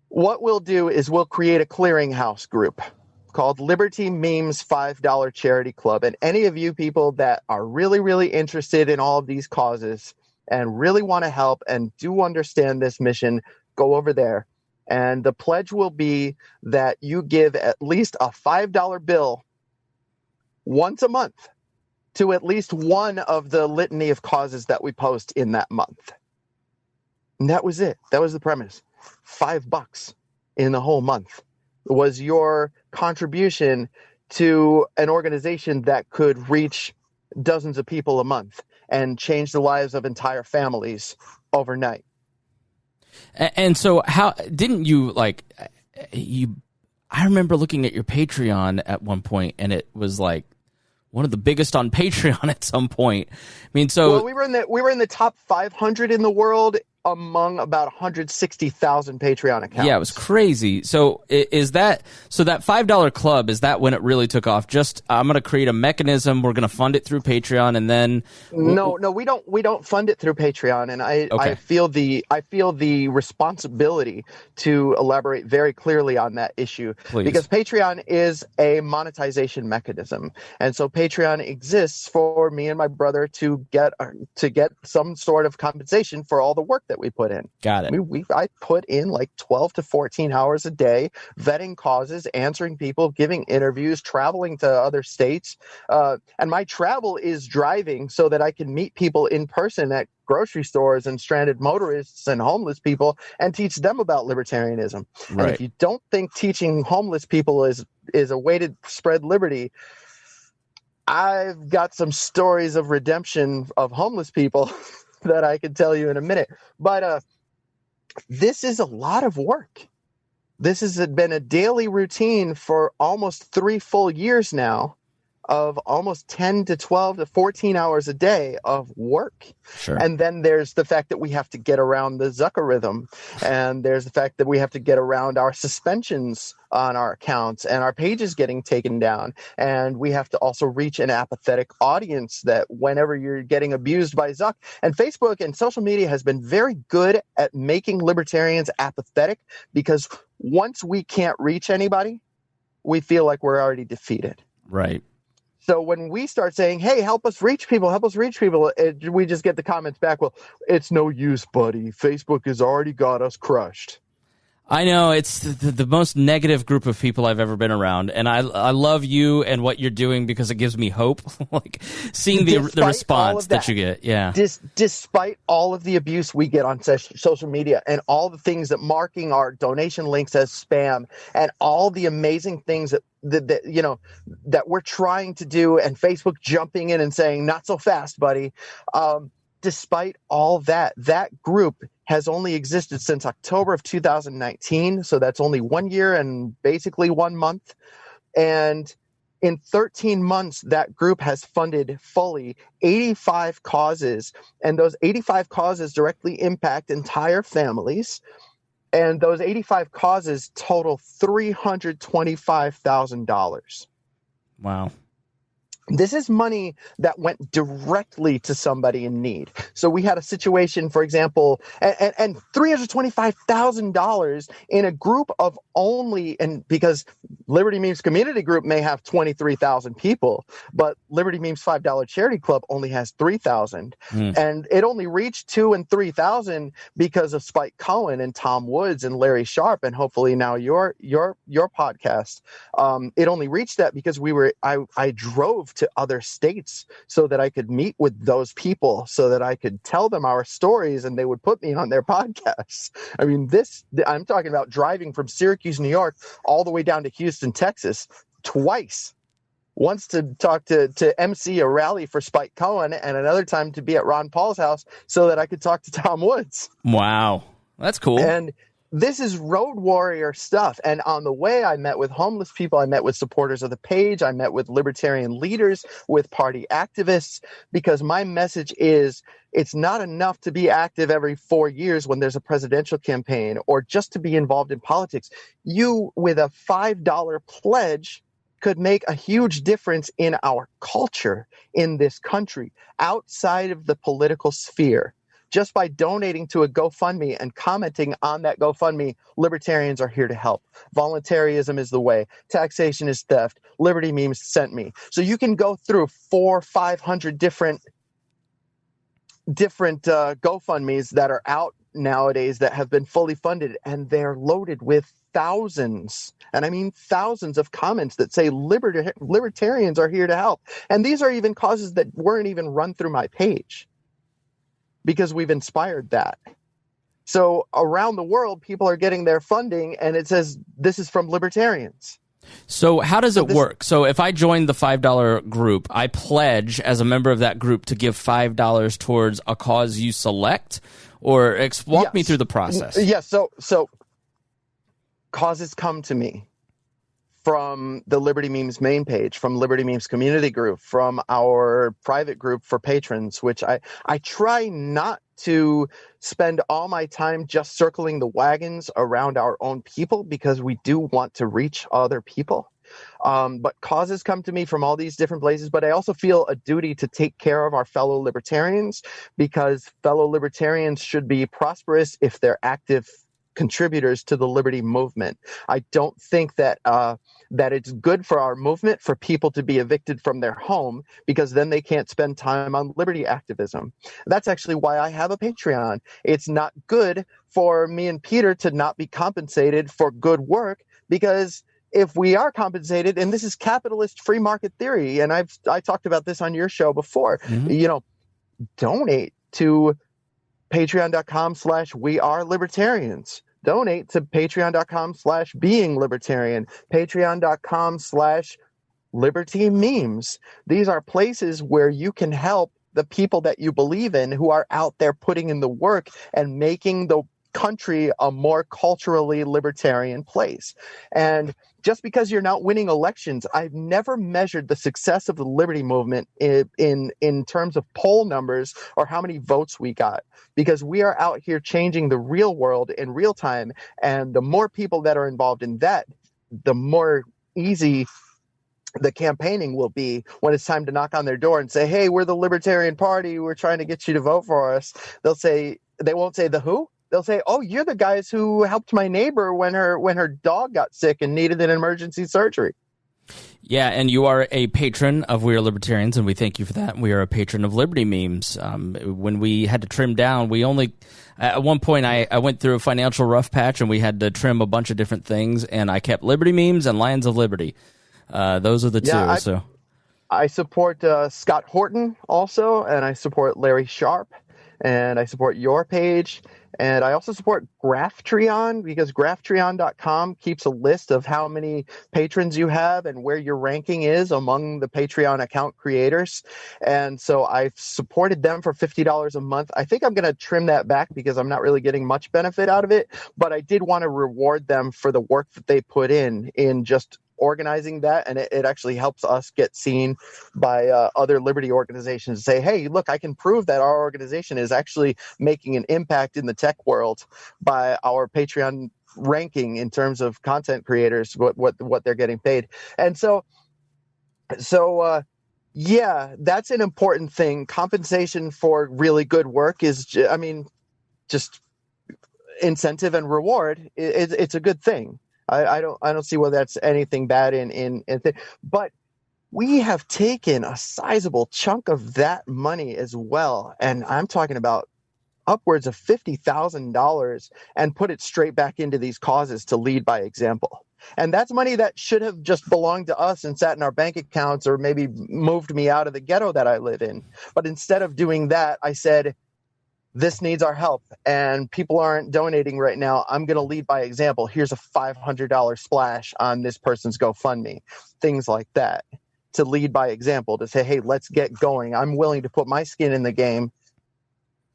what we'll do is we'll create a clearinghouse group called Liberty Memes $5 Charity Club. And any of you people that are really, really interested in all of these causes and really want to help and do understand this mission, go over there. And the pledge will be that you give at least a $5 bill once a month to at least one of the litany of causes that we post in that month. And that was it. That was the premise. $5 in the whole month was your contribution to an organization that could reach dozens of people a month and change the lives of entire families overnight. And so how didn't you I remember looking at your Patreon at one point, and it was like one of the biggest on Patreon at some point. I mean, so well, we were in the top 500 in the world among about 160,000 Patreon accounts. Yeah, it was crazy. So that $5 club, is that when it really took off? Just I'm going to create a mechanism. We're going to fund it through Patreon, and then no, we don't fund it through Patreon. And I feel the responsibility to elaborate very clearly on that issue. Please. Because Patreon is a monetization mechanism, and so Patreon exists for me and my brother to get some sort of compensation for all the work that we put in. Got it. I put in like 12 to 14 hours a day, vetting causes, answering people, giving interviews, traveling to other states. And my travel is driving so that I can meet people in person at grocery stores and stranded motorists and homeless people and teach them about libertarianism. Right. And if you don't think teaching homeless people is a way to spread liberty, I've got some stories of redemption of homeless people that I can tell you in a minute. But this is a lot of work. This has been a daily routine for almost 3 full years now of almost 10 to 12 to 14 hours a day of work. Sure. And then there's the fact that we have to get around the Zuckerism, and there's the fact that we have to get around our suspensions on our accounts and our pages getting taken down. And we have to also reach an apathetic audience that whenever you're getting abused by Zuck, and Facebook and social media has been very good at making libertarians apathetic, because once we can't reach anybody, we feel like we're already defeated. Right. So when we start saying, hey, help us reach people, we just get the comments back, well, it's no use, buddy. Facebook has already got us crushed. I know it's the most negative group of people I've ever been around, and I love you and what you're doing because it gives me hope. Like seeing the response that you get. Yeah. Despite all of the abuse we get on social media and all the things that marking our donation links as spam and all the amazing things that we're trying to do, and Facebook jumping in and saying, "Not so fast, buddy." Despite all that group has only existed since October of 2019. So that's only 1 year and basically 1 month. And in 13 months, that group has funded fully 85 causes. And those 85 causes directly impact entire families. And those 85 causes total $325,000. Wow. This is money that went directly to somebody in need. So we had a situation, for example, and $325,000 in a group of only, and because Liberty Memes Community Group may have 23,000 people, but Liberty Memes $5 Charity Club only has 3,000. And it only reached 2,000 and 3,000 because of Spike Cohen and Tom Woods and Larry Sharp, and hopefully now your podcast. It only reached that because I drove to other states so that I could meet with those people, so that I could tell them our stories and they would put me on their podcasts. I mean, I'm talking about driving from Syracuse, New York, all the way down to Houston, Texas, twice. Once to talk to MC a rally for Spike Cohen, and another time to be at Ron Paul's house so that I could talk to Tom Woods. Wow. That's cool. And this is road warrior stuff. And on the way, I met with homeless people. I met with supporters of the page. I met with libertarian leaders, with party activists, because my message is it's not enough to be active every 4 years when there's a presidential campaign or just to be involved in politics. You, with a $5 pledge, could make a huge difference in our culture in this country, outside of the political sphere. Just by donating to a GoFundMe and commenting on that GoFundMe, libertarians are here to help. Voluntarism is the way. Taxation is theft. Liberty Memes sent me. So you can go through 400 or 500 different GoFundMes that are out nowadays that have been fully funded, and they're loaded with thousands, and I mean thousands of comments that say libertarians are here to help. And these are even causes that weren't even run through my page, because we've inspired that. So around the world, people are getting their funding, and it says this is from libertarians. So how does it work? So if I join the $5 group, I pledge as a member of that group to give $5 towards a cause you select, or walk me through the process. Yes. So causes come to me from the Liberty Memes main page, from Liberty Memes Community Group, from our private group for patrons, which I try not to spend all my time just circling the wagons around our own people, because we do want to reach other people. But causes come to me from all these different places, but I also feel a duty to take care of our fellow libertarians, because fellow libertarians should be prosperous if they're active contributors to the liberty movement. I don't think that it's good for our movement for people to be evicted from their home, because then they can't spend time on liberty activism. That's actually why I have a Patreon. It's not good for me and Peter to not be compensated for good work, because if we are compensated, and this is capitalist free market theory, and I talked about this on your show before, donate to patreon.com/wearelibertarians. Donate to patreon.com/being-libertarian, patreon.com/liberty memes. These are places where you can help the people that you believe in, who are out there putting in the work and making the country a more culturally libertarian place. And just because you're not winning elections, I've never measured the success of the liberty movement in terms of poll numbers or how many votes we got, because we are out here changing the real world in real time. And the more people that are involved in that, the more easy the campaigning will be when it's time to knock on their door and say, hey, we're the Libertarian Party, we're trying to get you to vote for us. They won't say the who. They'll say, oh, you're the guys who helped my neighbor when her dog got sick and needed an emergency surgery. Yeah, and you are a patron of We Are Libertarians, and we thank you for that. We are a patron of Liberty Memes. When we had to trim down, we only... At one point, I went through a financial rough patch, and we had to trim a bunch of different things, and I kept Liberty Memes and Lions of Liberty. Those are the two. I support Scott Horton also, and I support Larry Sharp, and I support your page, and I also support Graphtreon, because Graphtreon.com keeps a list of how many patrons you have and where your ranking is among the Patreon account creators. And so I've supported them for $50 a month. I think I'm going to trim that back because I'm not really getting much benefit out of it, but I did want to reward them for the work that they put in just organizing that, and it actually helps us get seen by other liberty organizations to say, hey, look, I can prove that our organization is actually making an impact in the tech world by our Patreon ranking in terms of content creators, what they're getting paid. And so yeah, that's an important thing. Compensation for really good work is, just incentive and reward. It's a good thing. I don't see why that's anything bad but we have taken a sizable chunk of that money as well, and I'm talking about upwards of $50,000, and put it straight back into these causes to lead by example. And that's money that should have just belonged to us and sat in our bank accounts, or maybe moved me out of the ghetto that I live in. But instead of doing that, I said, this needs our help, and people aren't donating right now. I'm going to lead by example. Here's a $500 splash on this person's GoFundMe, things like that, to lead by example, to say, hey, let's get going. I'm willing to put my skin in the game.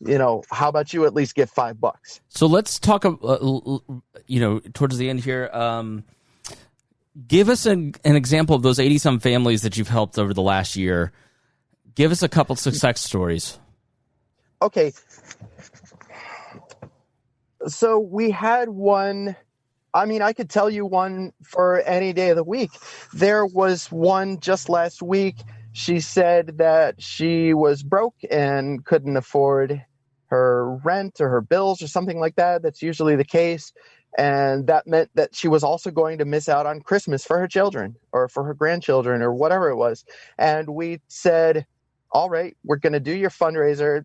How about you at least give $5? So let's talk, towards the end here. Give us an example of those 80-some families that you've helped over the last year. Give us a couple success stories. Okay. So we had one, I could tell you one for any day of the week. There was one just last week. She said that she was broke and couldn't afford her rent or her bills or something like that. That's usually the case. And that meant that she was also going to miss out on Christmas for her children or for her grandchildren or whatever it was. And we said, all right, we're going to do your fundraiser.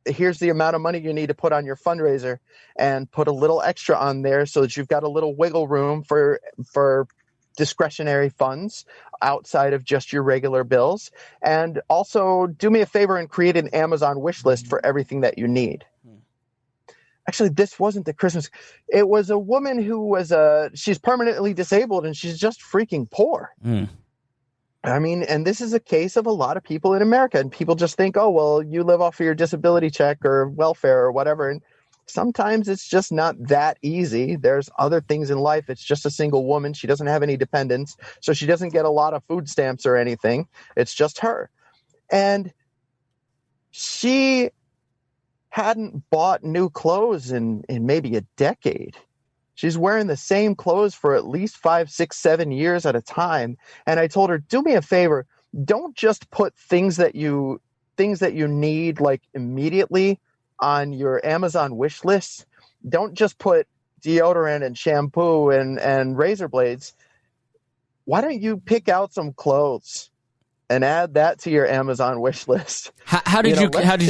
Here's the amount of money you need to put on your fundraiser, and put a little extra on there so that you've got a little wiggle room for discretionary funds outside of just your regular bills. And also do me a favor and create an Amazon wish list for everything that you need. Actually, this wasn't the Christmas. It was a woman who she's permanently disabled, and she's just freaking poor. And this is a case of a lot of people in America, and people just think, oh, well, you live off of your disability check or welfare or whatever. And sometimes it's just not that easy. There's other things in life. It's just a single woman. She doesn't have any dependents, so she doesn't get a lot of food stamps or anything. It's just her. And she hadn't bought new clothes in maybe a decade. She's wearing the same clothes for at least 5, 6, 7 years at a time. And I told her, do me a favor. Don't just put things that you need like immediately on your Amazon wish list. Don't just put deodorant and shampoo and razor blades. Why don't you pick out some clothes and add that to your Amazon wish list? How did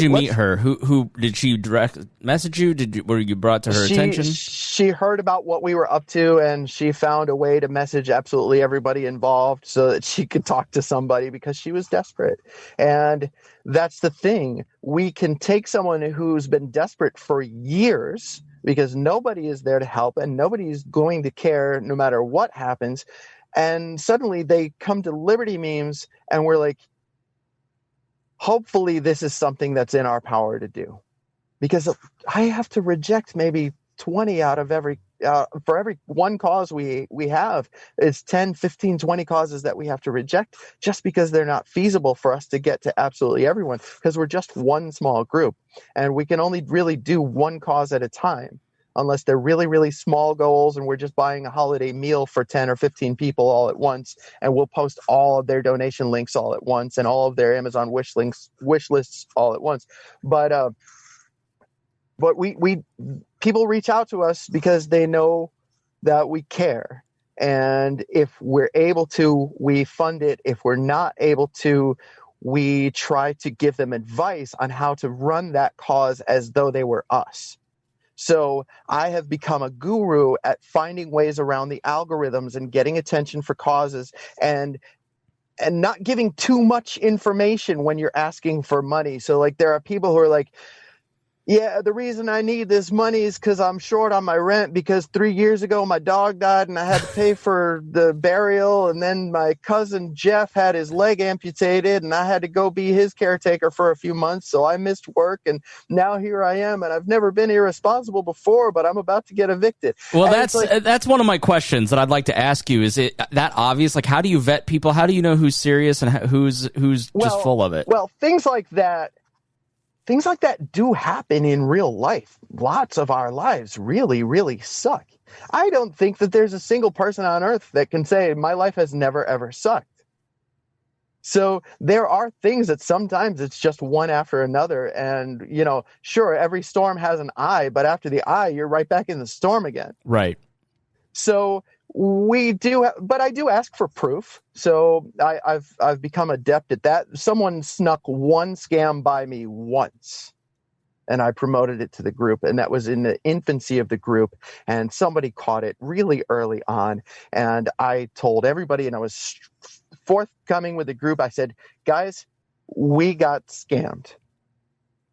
you meet her? Who did she direct message you? Were you brought to her attention? She heard about what we were up to, and she found a way to message absolutely everybody involved so that she could talk to somebody, because she was desperate. And that's the thing. We can take someone who's been desperate for years, because nobody is there to help and nobody's going to care no matter what happens. And suddenly they come to Liberty Memes, and we're like, hopefully this is something that's in our power to do. Because I have to reject maybe 20 out of for every one cause we have. It's 10, 15, 20 causes that we have to reject just because they're not feasible for us to get to absolutely everyone, because we're just one small group. And we can only really do one cause at a time, unless they're really, really small goals and we're just buying a holiday meal for 10 or 15 people all at once, and we'll post all of their donation links all at once and all of their Amazon wish lists all at once. But we people reach out to us because they know that we care. And if we're able to, we fund it. If we're not able to, we try to give them advice on how to run that cause as though they were us. So I have become a guru at finding ways around the algorithms and getting attention for causes and not giving too much information when you're asking for money. So like there are people who are like, yeah, the reason I need this money is because I'm short on my rent because 3 years ago my dog died and I had to pay for the burial. And then my cousin Jeff had his leg amputated and I had to go be his caretaker for a few months. So I missed work and now here I am. And I've never been irresponsible before, but I'm about to get evicted. Well, and that's one of my questions that I'd like to ask you. Is it that obvious? Like, how do you vet people? How do you know who's serious and who's just full of it? Well, things like that do happen in real life. Lots of our lives really, really suck. I don't think that there's a single person on earth that can say my life has never, ever sucked. So there are things that sometimes it's just one after another. And, sure, every storm has an eye, but after the eye, you're right back in the storm again. Right. So we do, but I do ask for proof. So I've become adept at that. Someone snuck one scam by me once, and I promoted it to the group, and that was in the infancy of the group, and somebody caught it really early on, and I told everybody, and I was forthcoming with the group. I said, guys, we got scammed.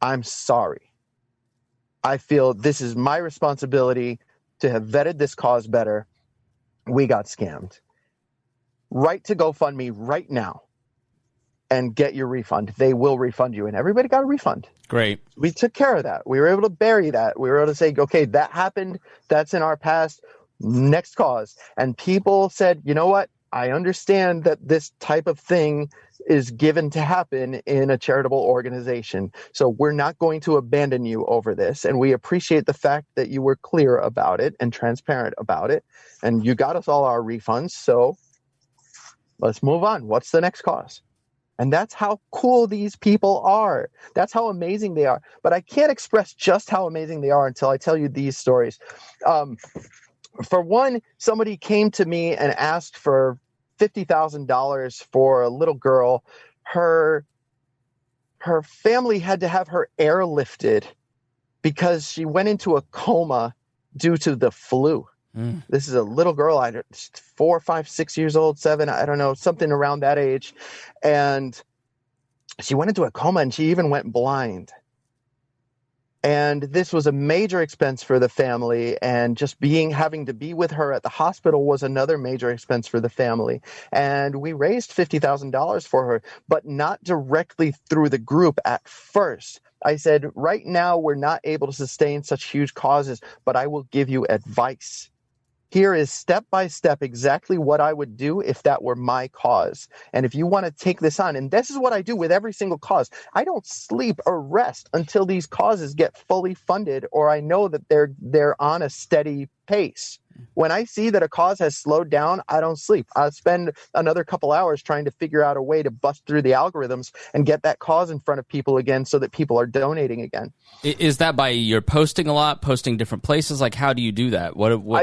I'm sorry. I feel this is my responsibility to have vetted this cause better. We got scammed. Write to GoFundMe right now and get your refund. They will refund you. And everybody got a refund. Great. We took care of that. We were able to bury that. We were able to say, okay, that happened. That's in our past. Next cause. And people said, you know what? I understand that this type of thing is given to happen in a charitable organization. So we're not going to abandon you over this. And we appreciate the fact that you were clear about it and transparent about it. And you got us all our refunds. So let's move on. What's the next cause? And that's how cool these people are. That's how amazing they are. But I can't express just how amazing they are until I tell you these stories. For one, somebody came to me and asked for $50,000 for a little girl. Her family had to have her airlifted because she went into a coma due to the flu. This is a little girl, 4, 5, 6 years old, 7, I don't know, something around that age. And she went into a coma and she even went blind. And this was a major expense for the family, and just having to be with her at the hospital was another major expense for the family. And we raised $50,000 for her, but not directly through the group at first. I said, right now, we're not able to sustain such huge causes, but I will give you advice. Here is step by step exactly what I would do if that were my cause. And if you want to take this on, and this is what I do with every single cause, I don't sleep or rest until these causes get fully funded, or I know that they're on a steady pace. When I see that a cause has slowed down, I don't sleep. I spend another couple hours trying to figure out a way to bust through the algorithms and get that cause in front of people again so that people are donating again. Is that by you're posting a lot, posting different places? Like, how do you do that?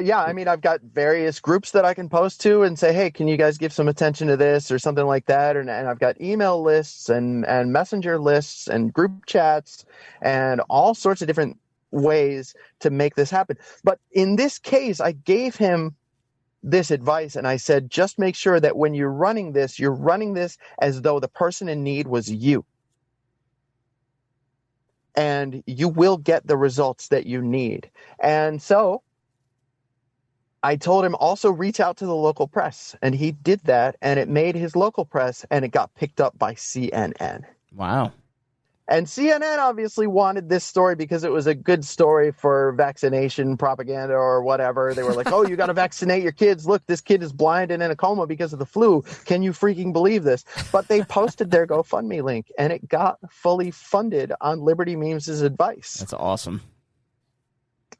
Yeah, I mean, I've got various groups that I can post to and say, hey, can you guys give some attention to this or something like that? And I've got email lists and messenger lists and group chats and all sorts of different ways to make this happen. But in this case, I gave him this advice and I said, just make sure that when you're running this as though the person in need was you. And you will get the results that you need. And so I told him also reach out to the local press, and he did that, and it made his local press, and it got picked up by CNN. Wow. And CNN obviously wanted this story because it was a good story for vaccination propaganda or whatever. They were like, oh, you got to vaccinate your kids. Look, this kid is blind and in a coma because of the flu. Can you freaking believe this? But they posted their GoFundMe link, and it got fully funded on Liberty Memes' advice. That's awesome.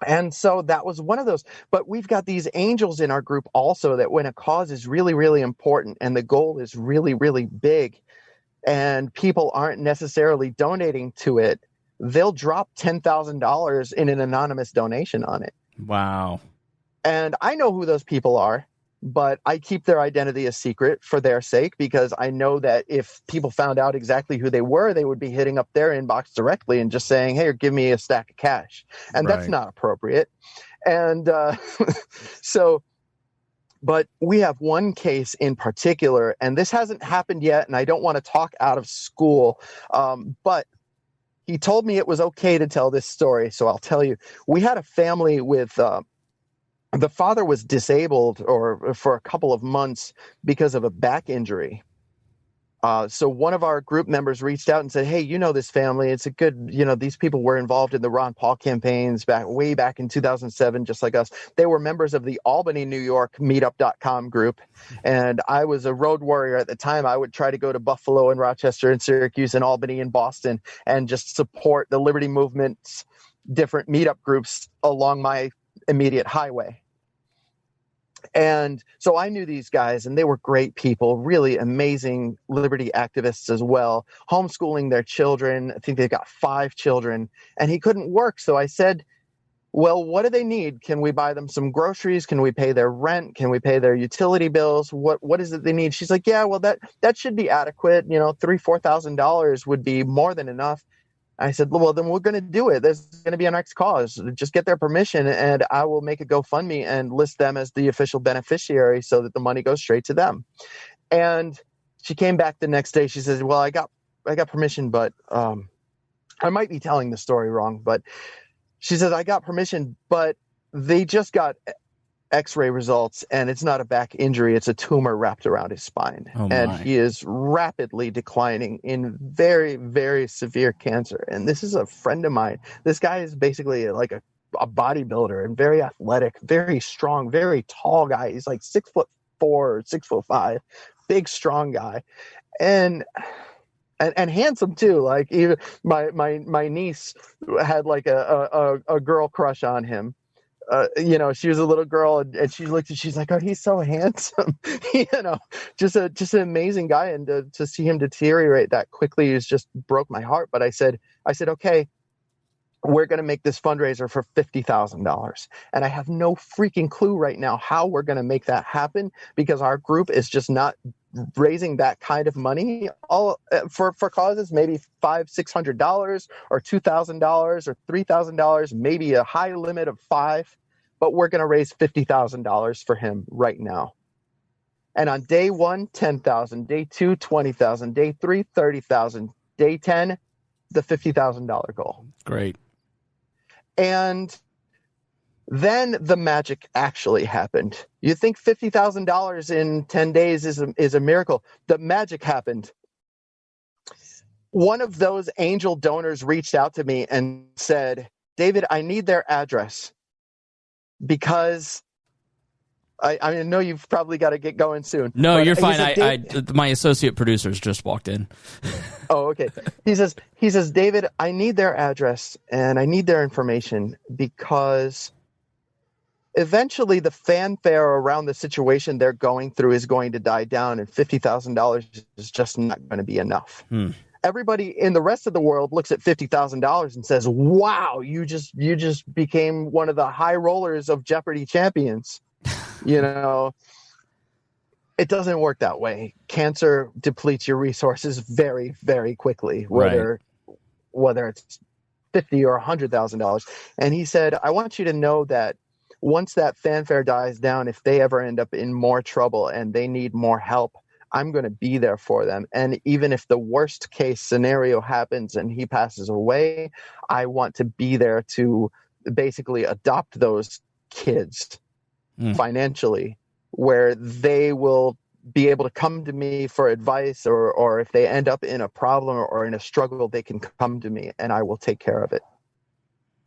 And so that was one of those. But we've got these angels in our group also that when a cause is really, really important and the goal is really, really big, and people aren't necessarily donating to it, they'll drop $10,000 in an anonymous donation on it. Wow. And I know who those people are but I keep their identity a secret for their sake, because I know that if people found out exactly who they were, they would be hitting up their inbox directly and just saying, hey, give me a stack of cash. And that's not appropriate. And but we have one case in particular, and this hasn't happened yet, and I don't want to talk out of school, but he told me it was okay to tell this story, so I'll tell you. We had a family with the father was disabled for a couple of months because of a back injury. So one of our group members reached out and said, hey, you know this family. It's a good, these people were involved in the Ron Paul campaigns way back in 2007, just like us. They were members of the Albany, New York meetup.com group. And I was a road warrior at the time. I would try to go to Buffalo and Rochester and Syracuse and Albany and Boston and just support the liberty movement's different meetup groups along my immediate highway. And so I knew these guys, and they were great people, really amazing liberty activists as well, homeschooling their children. I think they've got 5 children, and he couldn't work. So I said, well, what do they need? Can we buy them some groceries? Can we pay their rent? Can we pay their utility bills? What is it they need? She's like, yeah, well, that should be adequate. $3,000-$4,000 would be more than enough. I said, well, then we're going to do it. There's going to be a next cause. Just get their permission, and I will make a GoFundMe and list them as the official beneficiary so that the money goes straight to them. And she came back the next day. She says, well, I got permission, but I might be telling the story wrong. But she says, I got permission, but they just got X-ray results, and it's not a back injury. It's a tumor wrapped around his spine. And he is rapidly declining in very, very severe cancer. And this is a friend of mine. This guy is basically like a bodybuilder and very athletic, very strong, very tall guy. He's like 6'4" or 6'5", big, strong guy. And handsome too. Like even my niece had like a girl crush on him. She was a little girl, and she looked and she's like, oh, he's so handsome. Just an amazing guy. And to see him deteriorate that quickly is just broke my heart. But I said, okay, we're going to make this fundraiser for $50,000. And I have no freaking clue right now how we're going to make that happen, because our group is just not raising that kind of money all for causes, maybe $500-$600 or $2,000 or $3,000, maybe a high limit of $5,000, but we're going to raise $50,000 for him right now. And on day 1, $10,000, day 2, $20,000, day 3, $30,000, day 10, the $50,000 goal. Great. And then the magic actually happened. You think $50,000 in 10 days is a miracle. The magic happened. One of those angel donors reached out to me and said, David, I need their address, because I know you've probably got to get going soon. No, you're fine. My associate producers just walked in. Oh, okay. He says, David, I need their address and I need their information, because eventually the fanfare around the situation they're going through is going to die down, and $50,000 is just not going to be enough. Everybody in the rest of the world looks at $50,000 and says, wow, you just became one of the high rollers of Jeopardy champions. It doesn't work that way. Cancer depletes your resources very, very quickly, whether it's $50,000 or $100,000. And he said, I want you to know that once that fanfare dies down, if they ever end up in more trouble and they need more help, I'm going to be there for them. And even if the worst case scenario happens and he passes away, I want to be there to basically adopt those kids financially, where they will be able to come to me for advice, or if they end up in a problem or in a struggle, they can come to me and I will take care of it.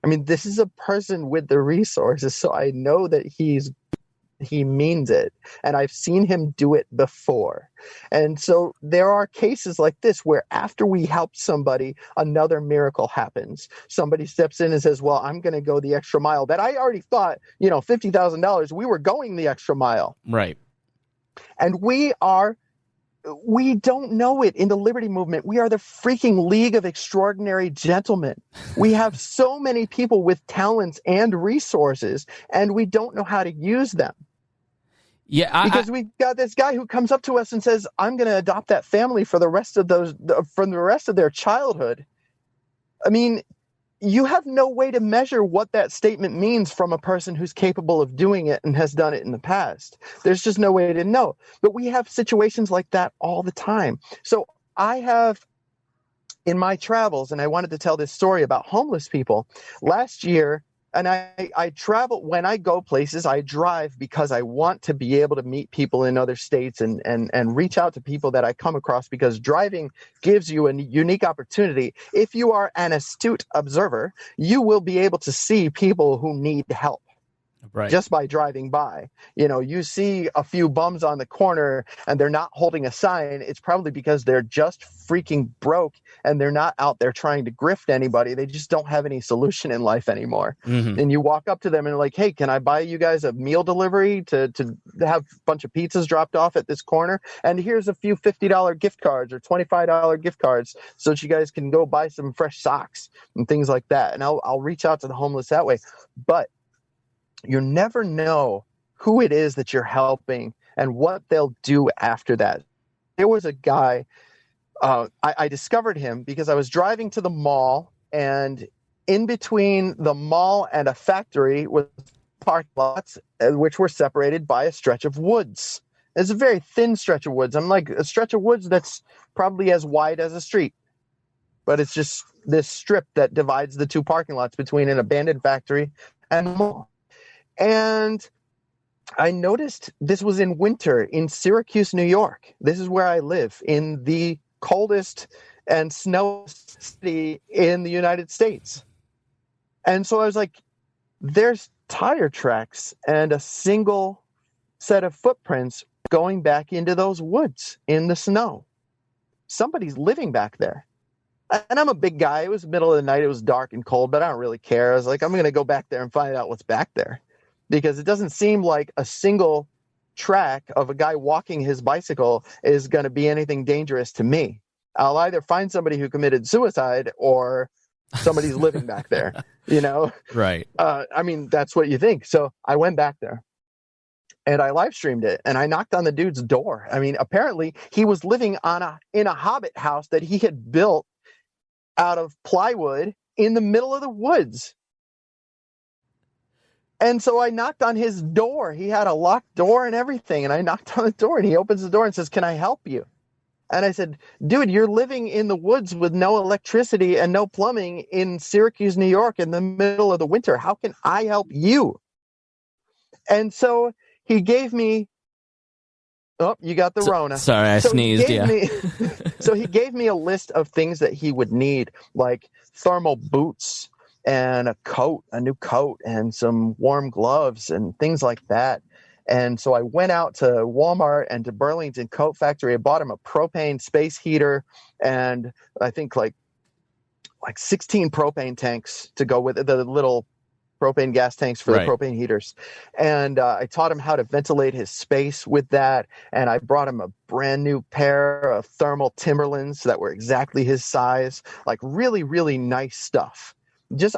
I mean, this is a person with the resources, so I know that he means it, and I've seen him do it before. And so there are cases like this where after we help somebody, another miracle happens. Somebody steps in and says, well, I'm going to go the extra mile. That I already thought, $50,000, we were going the extra mile. Right. And we don't know it in the liberty movement. We are the freaking League of Extraordinary Gentlemen. We have so many people with talents and resources, and we don't know how to use them. Yeah, because we got this guy who comes up to us and says, "I'm going to adopt that family for the rest of their childhood." I mean, you have no way to measure what that statement means from a person who's capable of doing it and has done it in the past. There's just no way to know. But we have situations like that all the time. So I have, in my travels, and I wanted to tell this story about homeless people last year. And I travel, when I go places, I drive because I want to be able to meet people in other states and reach out to people that I come across, because driving gives you a unique opportunity. If you are an astute observer, you will be able to see people who need help. Right. Just by driving by. You see a few bums on the corner and they're not holding a sign. It's probably because they're just freaking broke and they're not out there trying to grift anybody. They just don't have any solution in life anymore. Mm-hmm. And you walk up to them and like, "Hey, can I buy you guys a meal delivery to have a bunch of pizzas dropped off at this corner? And here's a few $50 gift cards or $25 gift cards so that you guys can go buy some fresh socks and things like that." And I'll reach out to the homeless that way. But you never know who it is that you're helping and what they'll do after that. There was a guy, I discovered him because I was driving to the mall, and in between the mall and a factory was parking lots, which were separated by a stretch of woods. It's a very thin stretch of woods. I'm like a stretch of woods that's probably as wide as a street, but it's just this strip that divides the two parking lots between an abandoned factory and the mall. And I noticed this was in winter in Syracuse, New York. This is where I live, in the coldest and snowiest city in the United States. And so I was like, there's tire tracks and a single set of footprints going back into those woods in the snow. Somebody's living back there. And I'm a big guy. It was the middle of the night. It was dark and cold, but I don't really care. I was like, I'm going to go back there and find out what's back there. Because it doesn't seem like a single track of a guy walking his bicycle is going to be anything dangerous to me. I'll either find somebody who committed suicide or somebody's living back there, Right. I mean, that's what you think. So I went back there and I live streamed it and I knocked on the dude's door. I mean, apparently he was living in a hobbit house that he had built out of plywood in the middle of the woods. And so I knocked on his door. He had a locked door and everything. And I knocked on the door and he opens the door and says, "Can I help you?" And I said, "Dude, you're living in the woods with no electricity and no plumbing in Syracuse, New York in the middle of the winter. How can I help you?" And so he gave me, oh, you got the Rona. Sorry, I sneezed, yeah. So he gave me a list of things that he would need, like thermal boots, and a new coat, and some warm gloves and things like that. And so I went out to Walmart and to Burlington Coat Factory. I bought him a propane space heater and I think like 16 propane tanks to go with it, the little propane gas tanks for the propane heaters. And I taught him how to ventilate his space with that. And I brought him a brand new pair of thermal Timberlands that were exactly his size, like really, really nice stuff.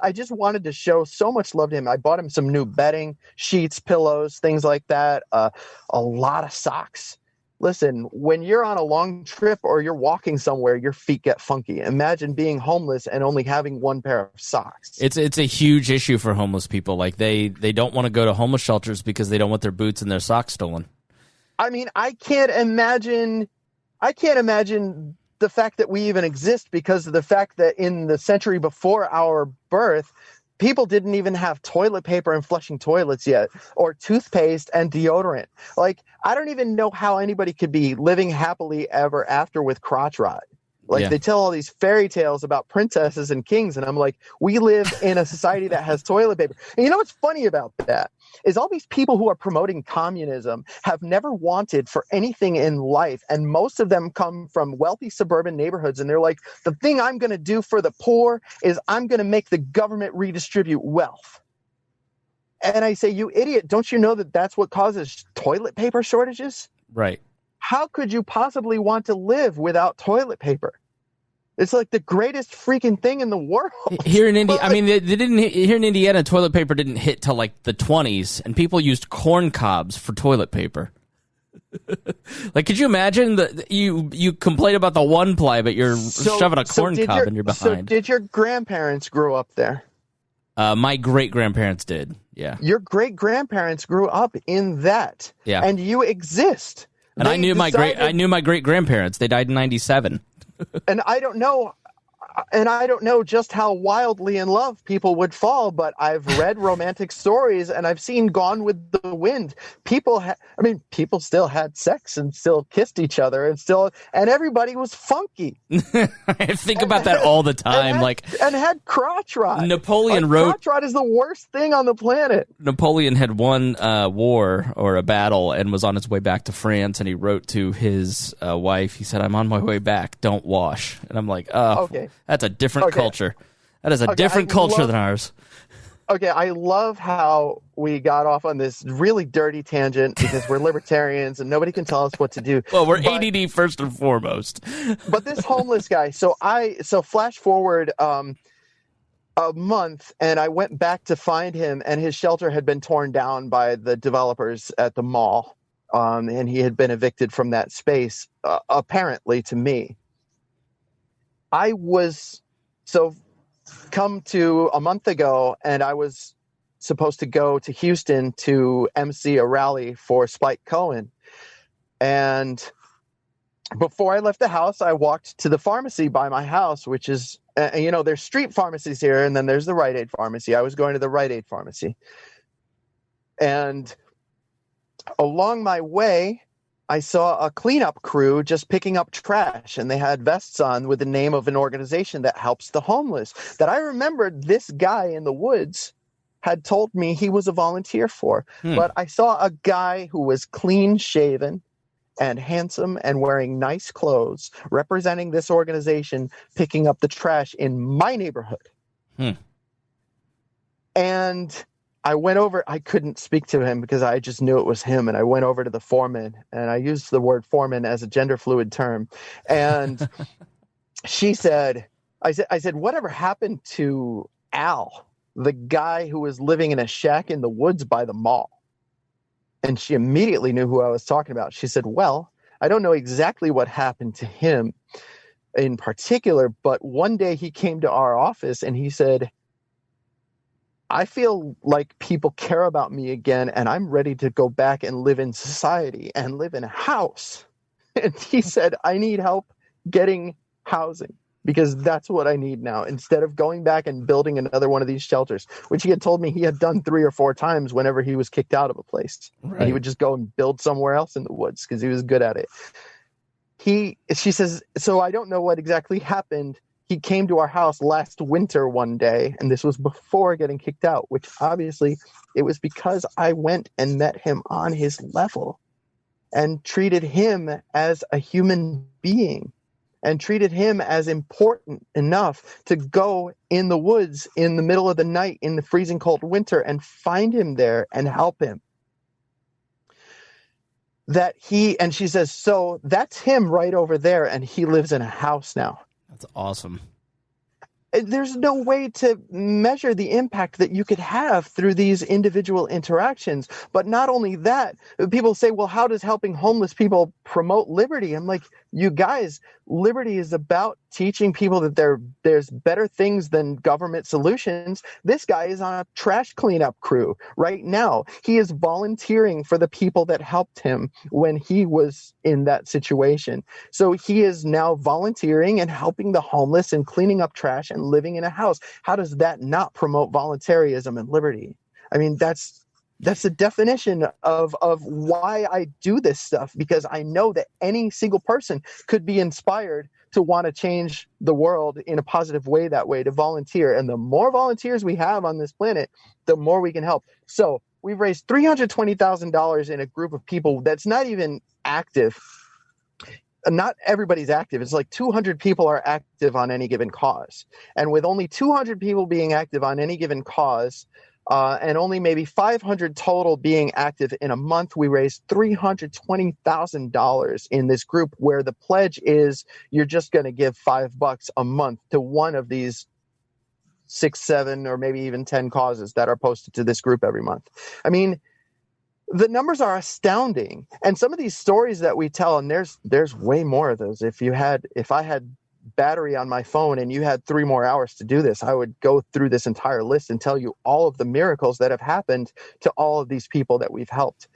I just wanted to show so much love to him. I bought him some new bedding, sheets, pillows, things like that. A lot of socks. Listen, when you're on a long trip or you're walking somewhere, your feet get funky. Imagine being homeless and only having one pair of socks. It's a huge issue for homeless people. Like they don't want to go to homeless shelters because they don't want their boots and their socks stolen. I mean, I can't imagine the fact that we even exist because of the fact that in the century before our birth, people didn't even have toilet paper and flushing toilets yet, or toothpaste and deodorant. Like, I don't even know how anybody could be living happily ever after with crotch rot. Like, they tell all these fairy tales about princesses and kings, and I'm like, we live in a society that has toilet paper. And you know what's funny about that is all these people who are promoting communism have never wanted for anything in life, and most of them come from wealthy suburban neighborhoods, and they're like, the thing I'm going to do for the poor is I'm going to make the government redistribute wealth. And I say, you idiot, don't you know that that's what causes toilet paper shortages? Right. How could you possibly want to live without toilet paper? It's like the greatest freaking thing in the world. Here in India, I mean, they didn't. Here in Indiana, toilet paper didn't hit till like the 20s, and people used corn cobs for toilet paper. Like, could you imagine that you complain about the one ply, but you're shoving a corn cob in your behind? So did your grandparents grow up there? My great-grandparents did, yeah. Your great-grandparents grew up in that. Yeah. And you exist. And I knew my great-grandparents. They died in 1997. And I don't know just how wildly in love people would fall, but I've read romantic stories and I've seen Gone with the Wind. People still had sex and still kissed each other and everybody was funky. I think about that all the time. And had crotch rot. Napoleon wrote... Crotch rot is the worst thing on the planet. Napoleon had won a war or a battle and was on his way back to France, and he wrote to his wife. He said, "I'm on my way back. Don't wash." And I'm like, oh, okay. That's a different culture. That is a different culture than ours. Okay, I love how we got off on this really dirty tangent because we're libertarians and nobody can tell us what to do. Well, we're ADD first and foremost. But this homeless guy, so flash forward a month, and I went back to find him, and his shelter had been torn down by the developers at the mall, and he had been evicted from that space, apparently to me. Come to a month ago, and I was supposed to go to Houston to MC a rally for Spike Cohen. And before I left the house, I walked to the pharmacy by my house, which is, there's street pharmacies here, and then there's the Rite Aid pharmacy. I was going to the Rite Aid pharmacy. And along my way, I saw a cleanup crew just picking up trash, and they had vests on with the name of an organization that helps the homeless that I remembered this guy in the woods had told me he was a volunteer for. But I saw a guy who was clean shaven and handsome and wearing nice clothes representing this organization picking up the trash in my neighborhood. And I went over, I couldn't speak to him because I just knew it was him. And I went over to the foreman, and I used the word foreman as a gender fluid term. And she said, I said, "Whatever happened to Al, the guy who was living in a shack in the woods by the mall?" And she immediately knew who I was talking about. She said, "Well, I don't know exactly what happened to him in particular, but one day he came to our office and he said, I feel like people care about me again, and I'm ready to go back and live in society and live in a house." And he said, "I need help getting housing because that's what I need now, instead of going back and building another one of these shelters," which he had told me he had done 3 or 4 times whenever he was kicked out of a place. Right. And he would just go and build somewhere else in the woods because he was good at it. She says, "So I don't know what exactly happened. He came to our house last winter one day," and this was before getting kicked out, which obviously it was because I went and met him on his level and treated him as a human being and treated him as important enough to go in the woods in the middle of the night in the freezing cold winter and find him there and help him. And she says, "So that's him right over there, and he lives in a house now." That's awesome. There's no way to measure the impact that you could have through these individual interactions. But not only that, people say, "Well, how does helping homeless people promote liberty?" I'm like, you guys, liberty is about teaching people that there's better things than government solutions. This guy is on a trash cleanup crew right now. He is volunteering for the people that helped him when he was in that situation. So he is now volunteering and helping the homeless and cleaning up trash and living in a house. How does that not promote voluntarism and liberty? I mean, that's the definition of why I do this stuff, because I know that any single person could be inspired to want to change the world in a positive way that way, to volunteer. And the more volunteers we have on this planet, the more we can help. So we've raised $320,000 in a group of people that's not even active. Not everybody's active. It's like 200 people are active on any given cause. And with only 200 people being active on any given cause, and only maybe 500 total being active in a month, we raised $320,000 in this group, where the pledge is you're just going to give $5 a month to one of these 6, 7, or maybe even 10 causes that are posted to this group every month. I mean, The numbers are astounding. And some of these stories that we tell, and there's way more of those. If I had battery on my phone and you had 3 more hours to do this, I would go through this entire list and tell you all of the miracles that have happened to all of these people that we've helped.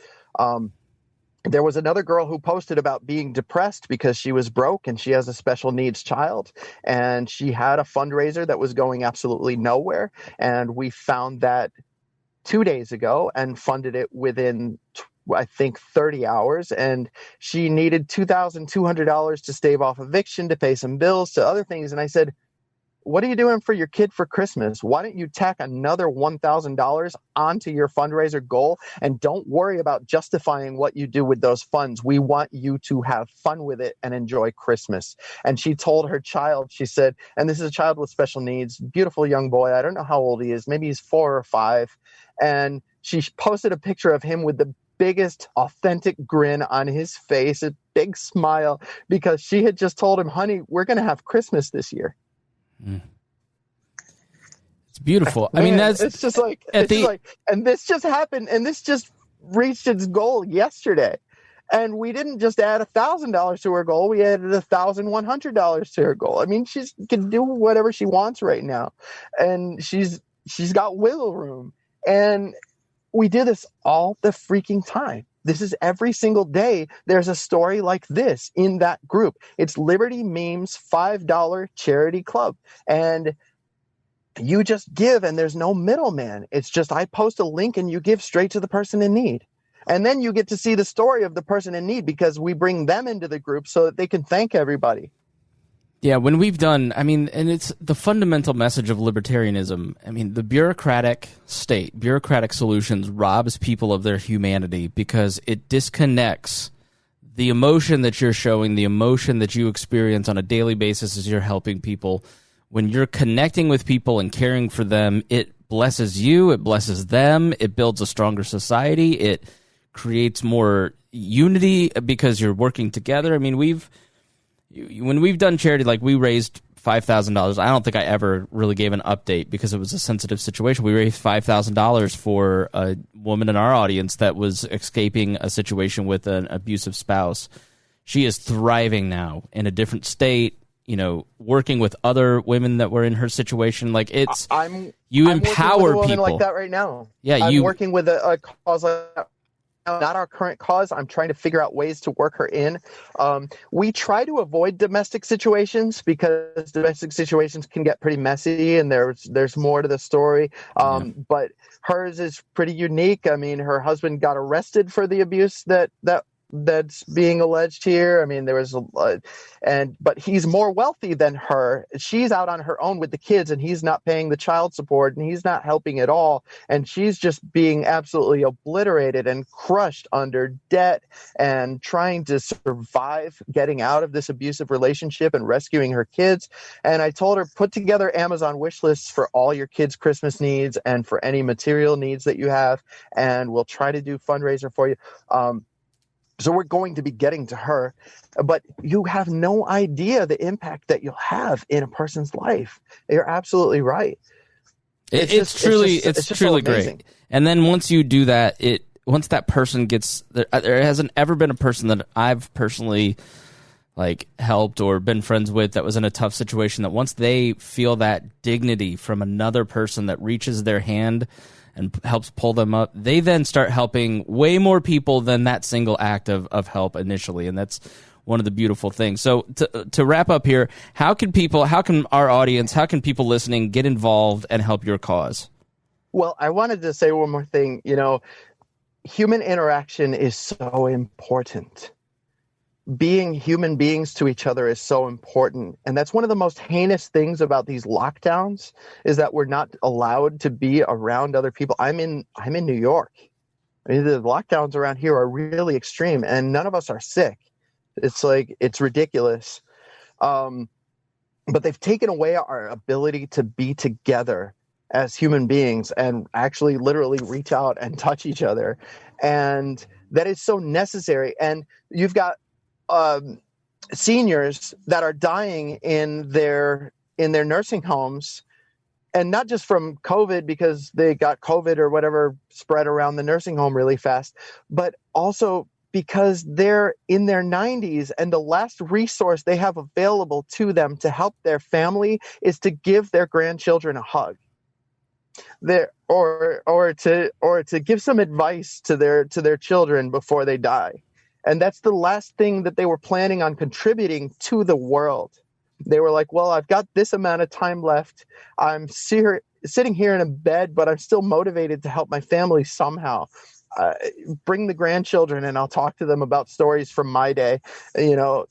There was another girl who posted about being depressed because she was broke and she has a special needs child, and she had a fundraiser that was going absolutely nowhere. And we found that 2 days ago and funded it within, I think, 30 hours. And she needed $2,200 to stave off eviction, to pay some bills, to other things. And I said, what are you doing for your kid for Christmas? Why don't you tack another $1,000 onto your fundraiser goal, and don't worry about justifying what you do with those funds. We want you to have fun with it and enjoy Christmas. And she told her child, she said, and this is a child with special needs, beautiful young boy. I don't know how old he is. Maybe he's 4 or 5. And she posted a picture of him with the biggest authentic grin on his face, a big smile, because she had just told him, honey, we're going to have Christmas this year. It's beautiful. Man, I mean, that's it's just like, and this just happened, and this just reached its goal yesterday. And we didn't just add $1,000 to her goal; we added $1,100 to her goal. I mean, she can do whatever she wants right now, and she's got wiggle room. And we do this all the freaking time. This is every single day. There's a story like this in that group. It's Liberty Memes $5 charity club. And you just give, and there's no middleman. It's just, I post a link and you give straight to the person in need. And then you get to see the story of the person in need, because we bring them into the group so that they can thank everybody. Yeah, when we've done, I mean, and it's the fundamental message of libertarianism. I mean, the bureaucratic state, bureaucratic solutions robs people of their humanity, because it disconnects the emotion that you're showing, the emotion that you experience on a daily basis as you're helping people. When you're connecting with people and caring for them, it blesses you, it blesses them, it builds a stronger society, it creates more unity because you're working together. I mean, when we've done charity, like we raised $5,000. I don't think I ever really gave an update because it was a sensitive situation. We raised $5,000 for a woman in our audience that was escaping a situation with an abusive spouse. She is thriving now in a different state, you know, working with other women that were in her situation. Like, it's, I'm empower working with a woman people like that right now. Yeah, I'm working with a cause like that. Not our current cause. I'm trying to figure out ways to work her in. We try to avoid domestic situations because domestic situations can get pretty messy, and there's more to the story. But hers is pretty unique. I mean, her husband got arrested for the abuse that's being alleged here. I mean, there was but he's more wealthy than her. She's out on her own with the kids, and he's not paying the child support, and he's not helping at all. And she's just being absolutely obliterated and crushed under debt and trying to survive getting out of this abusive relationship and rescuing her kids. And I told her, put together Amazon wish lists for all your kids' Christmas needs and for any material needs that you have, and we'll try to do fundraiser for you. So we're going to be getting to her, but you have no idea the impact that you'll have in a person's life. You're absolutely right. It's truly great. And then once you do that, once that person gets there hasn't ever been a person that I've personally like helped or been friends with that was in a tough situation, that once they feel that dignity from another person that reaches their hand and helps pull them up, they then start helping way more people than that single act of help initially. And that's one of the beautiful things. So to wrap up here, how can our audience, how can people listening get involved and help your cause? Well, I wanted to say one more thing. You know, human interaction is so important. Being human beings to each other is so important. And that's one of the most heinous things about these lockdowns, is that we're not allowed to be around other people. I'm in New York. I mean, the lockdowns around here are really extreme, and none of us are sick. It's ridiculous. But they've taken away our ability to be together as human beings and actually literally reach out and touch each other. And that is so necessary. And you've got seniors that are dying in their nursing homes, And not just from COVID because they got COVID or whatever spread around the nursing home really fast, but also because they're in their 90s and the last resource they have available to them to help their family is to give their grandchildren a hug. Or to give some advice to their children before they die. And that's the last thing that they were planning on contributing to the world. They were like, well, I've got this amount of time left. I'm sitting here in a bed, but I'm still motivated to help my family somehow. Bring the grandchildren and I'll talk to them about stories from my day. You know,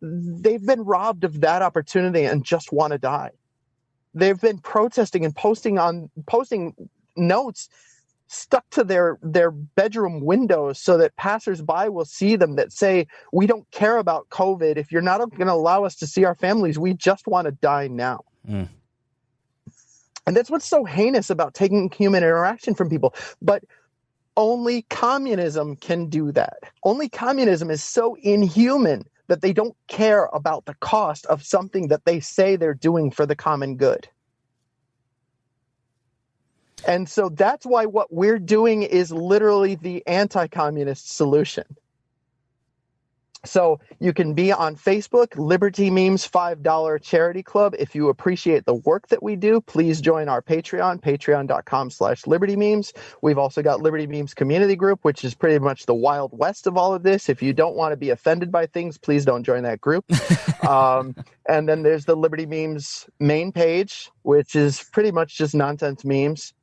they've been robbed of that opportunity and just want to die. They've been protesting and posting notes stuck to their bedroom windows so that passersby will see them that say, we don't care about COVID. If you're not going to allow us to see our families, we just want to die now. And that's what's so heinous about taking human interaction from people. But only communism can do that. Only communism is so inhuman that they don't care about the cost of something that they say they're doing for the common good. And so that's why what we're doing is literally the anti-communist solution. So you can be on Facebook, Liberty Memes $5 Charity Club. If you appreciate the work that we do, please join our Patreon, patreon.com/Liberty Memes. We've also got Liberty Memes Community Group, which is pretty much the Wild West of all of this. If you don't want to be offended by things, please don't join that group. And then there's the Liberty Memes main page, which is pretty much just nonsense memes.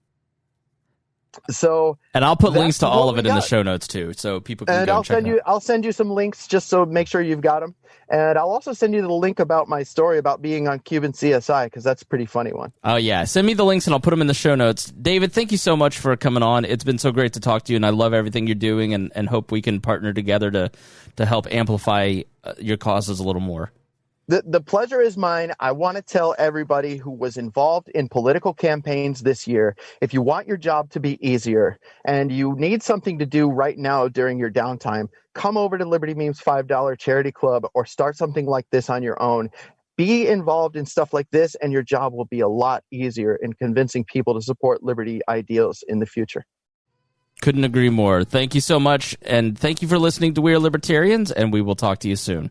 So, and I'll put links to all of it in the show notes too, so people can go check it out. I'll send you some links just so make sure you've got them, and I'll also send you the link about my story about being on Cuban CSI because that's a pretty funny one. Oh yeah, send me the links and I'll put them in the show notes. David, thank you so much for coming on. It's been so great to talk to you, and I love everything you're doing, and hope we can partner together to help amplify your causes a little more. The pleasure is mine. I want to tell everybody who was involved in political campaigns this year, if you want your job to be easier and you need something to do right now during your downtime, come over to Liberty Memes $5 Charity Club or start something like this on your own. Be involved in stuff like this and your job will be a lot easier in convincing people to support liberty ideals in the future. Couldn't agree more. Thank you so much, and thank you for listening to We Are Libertarians, and we will talk to you soon.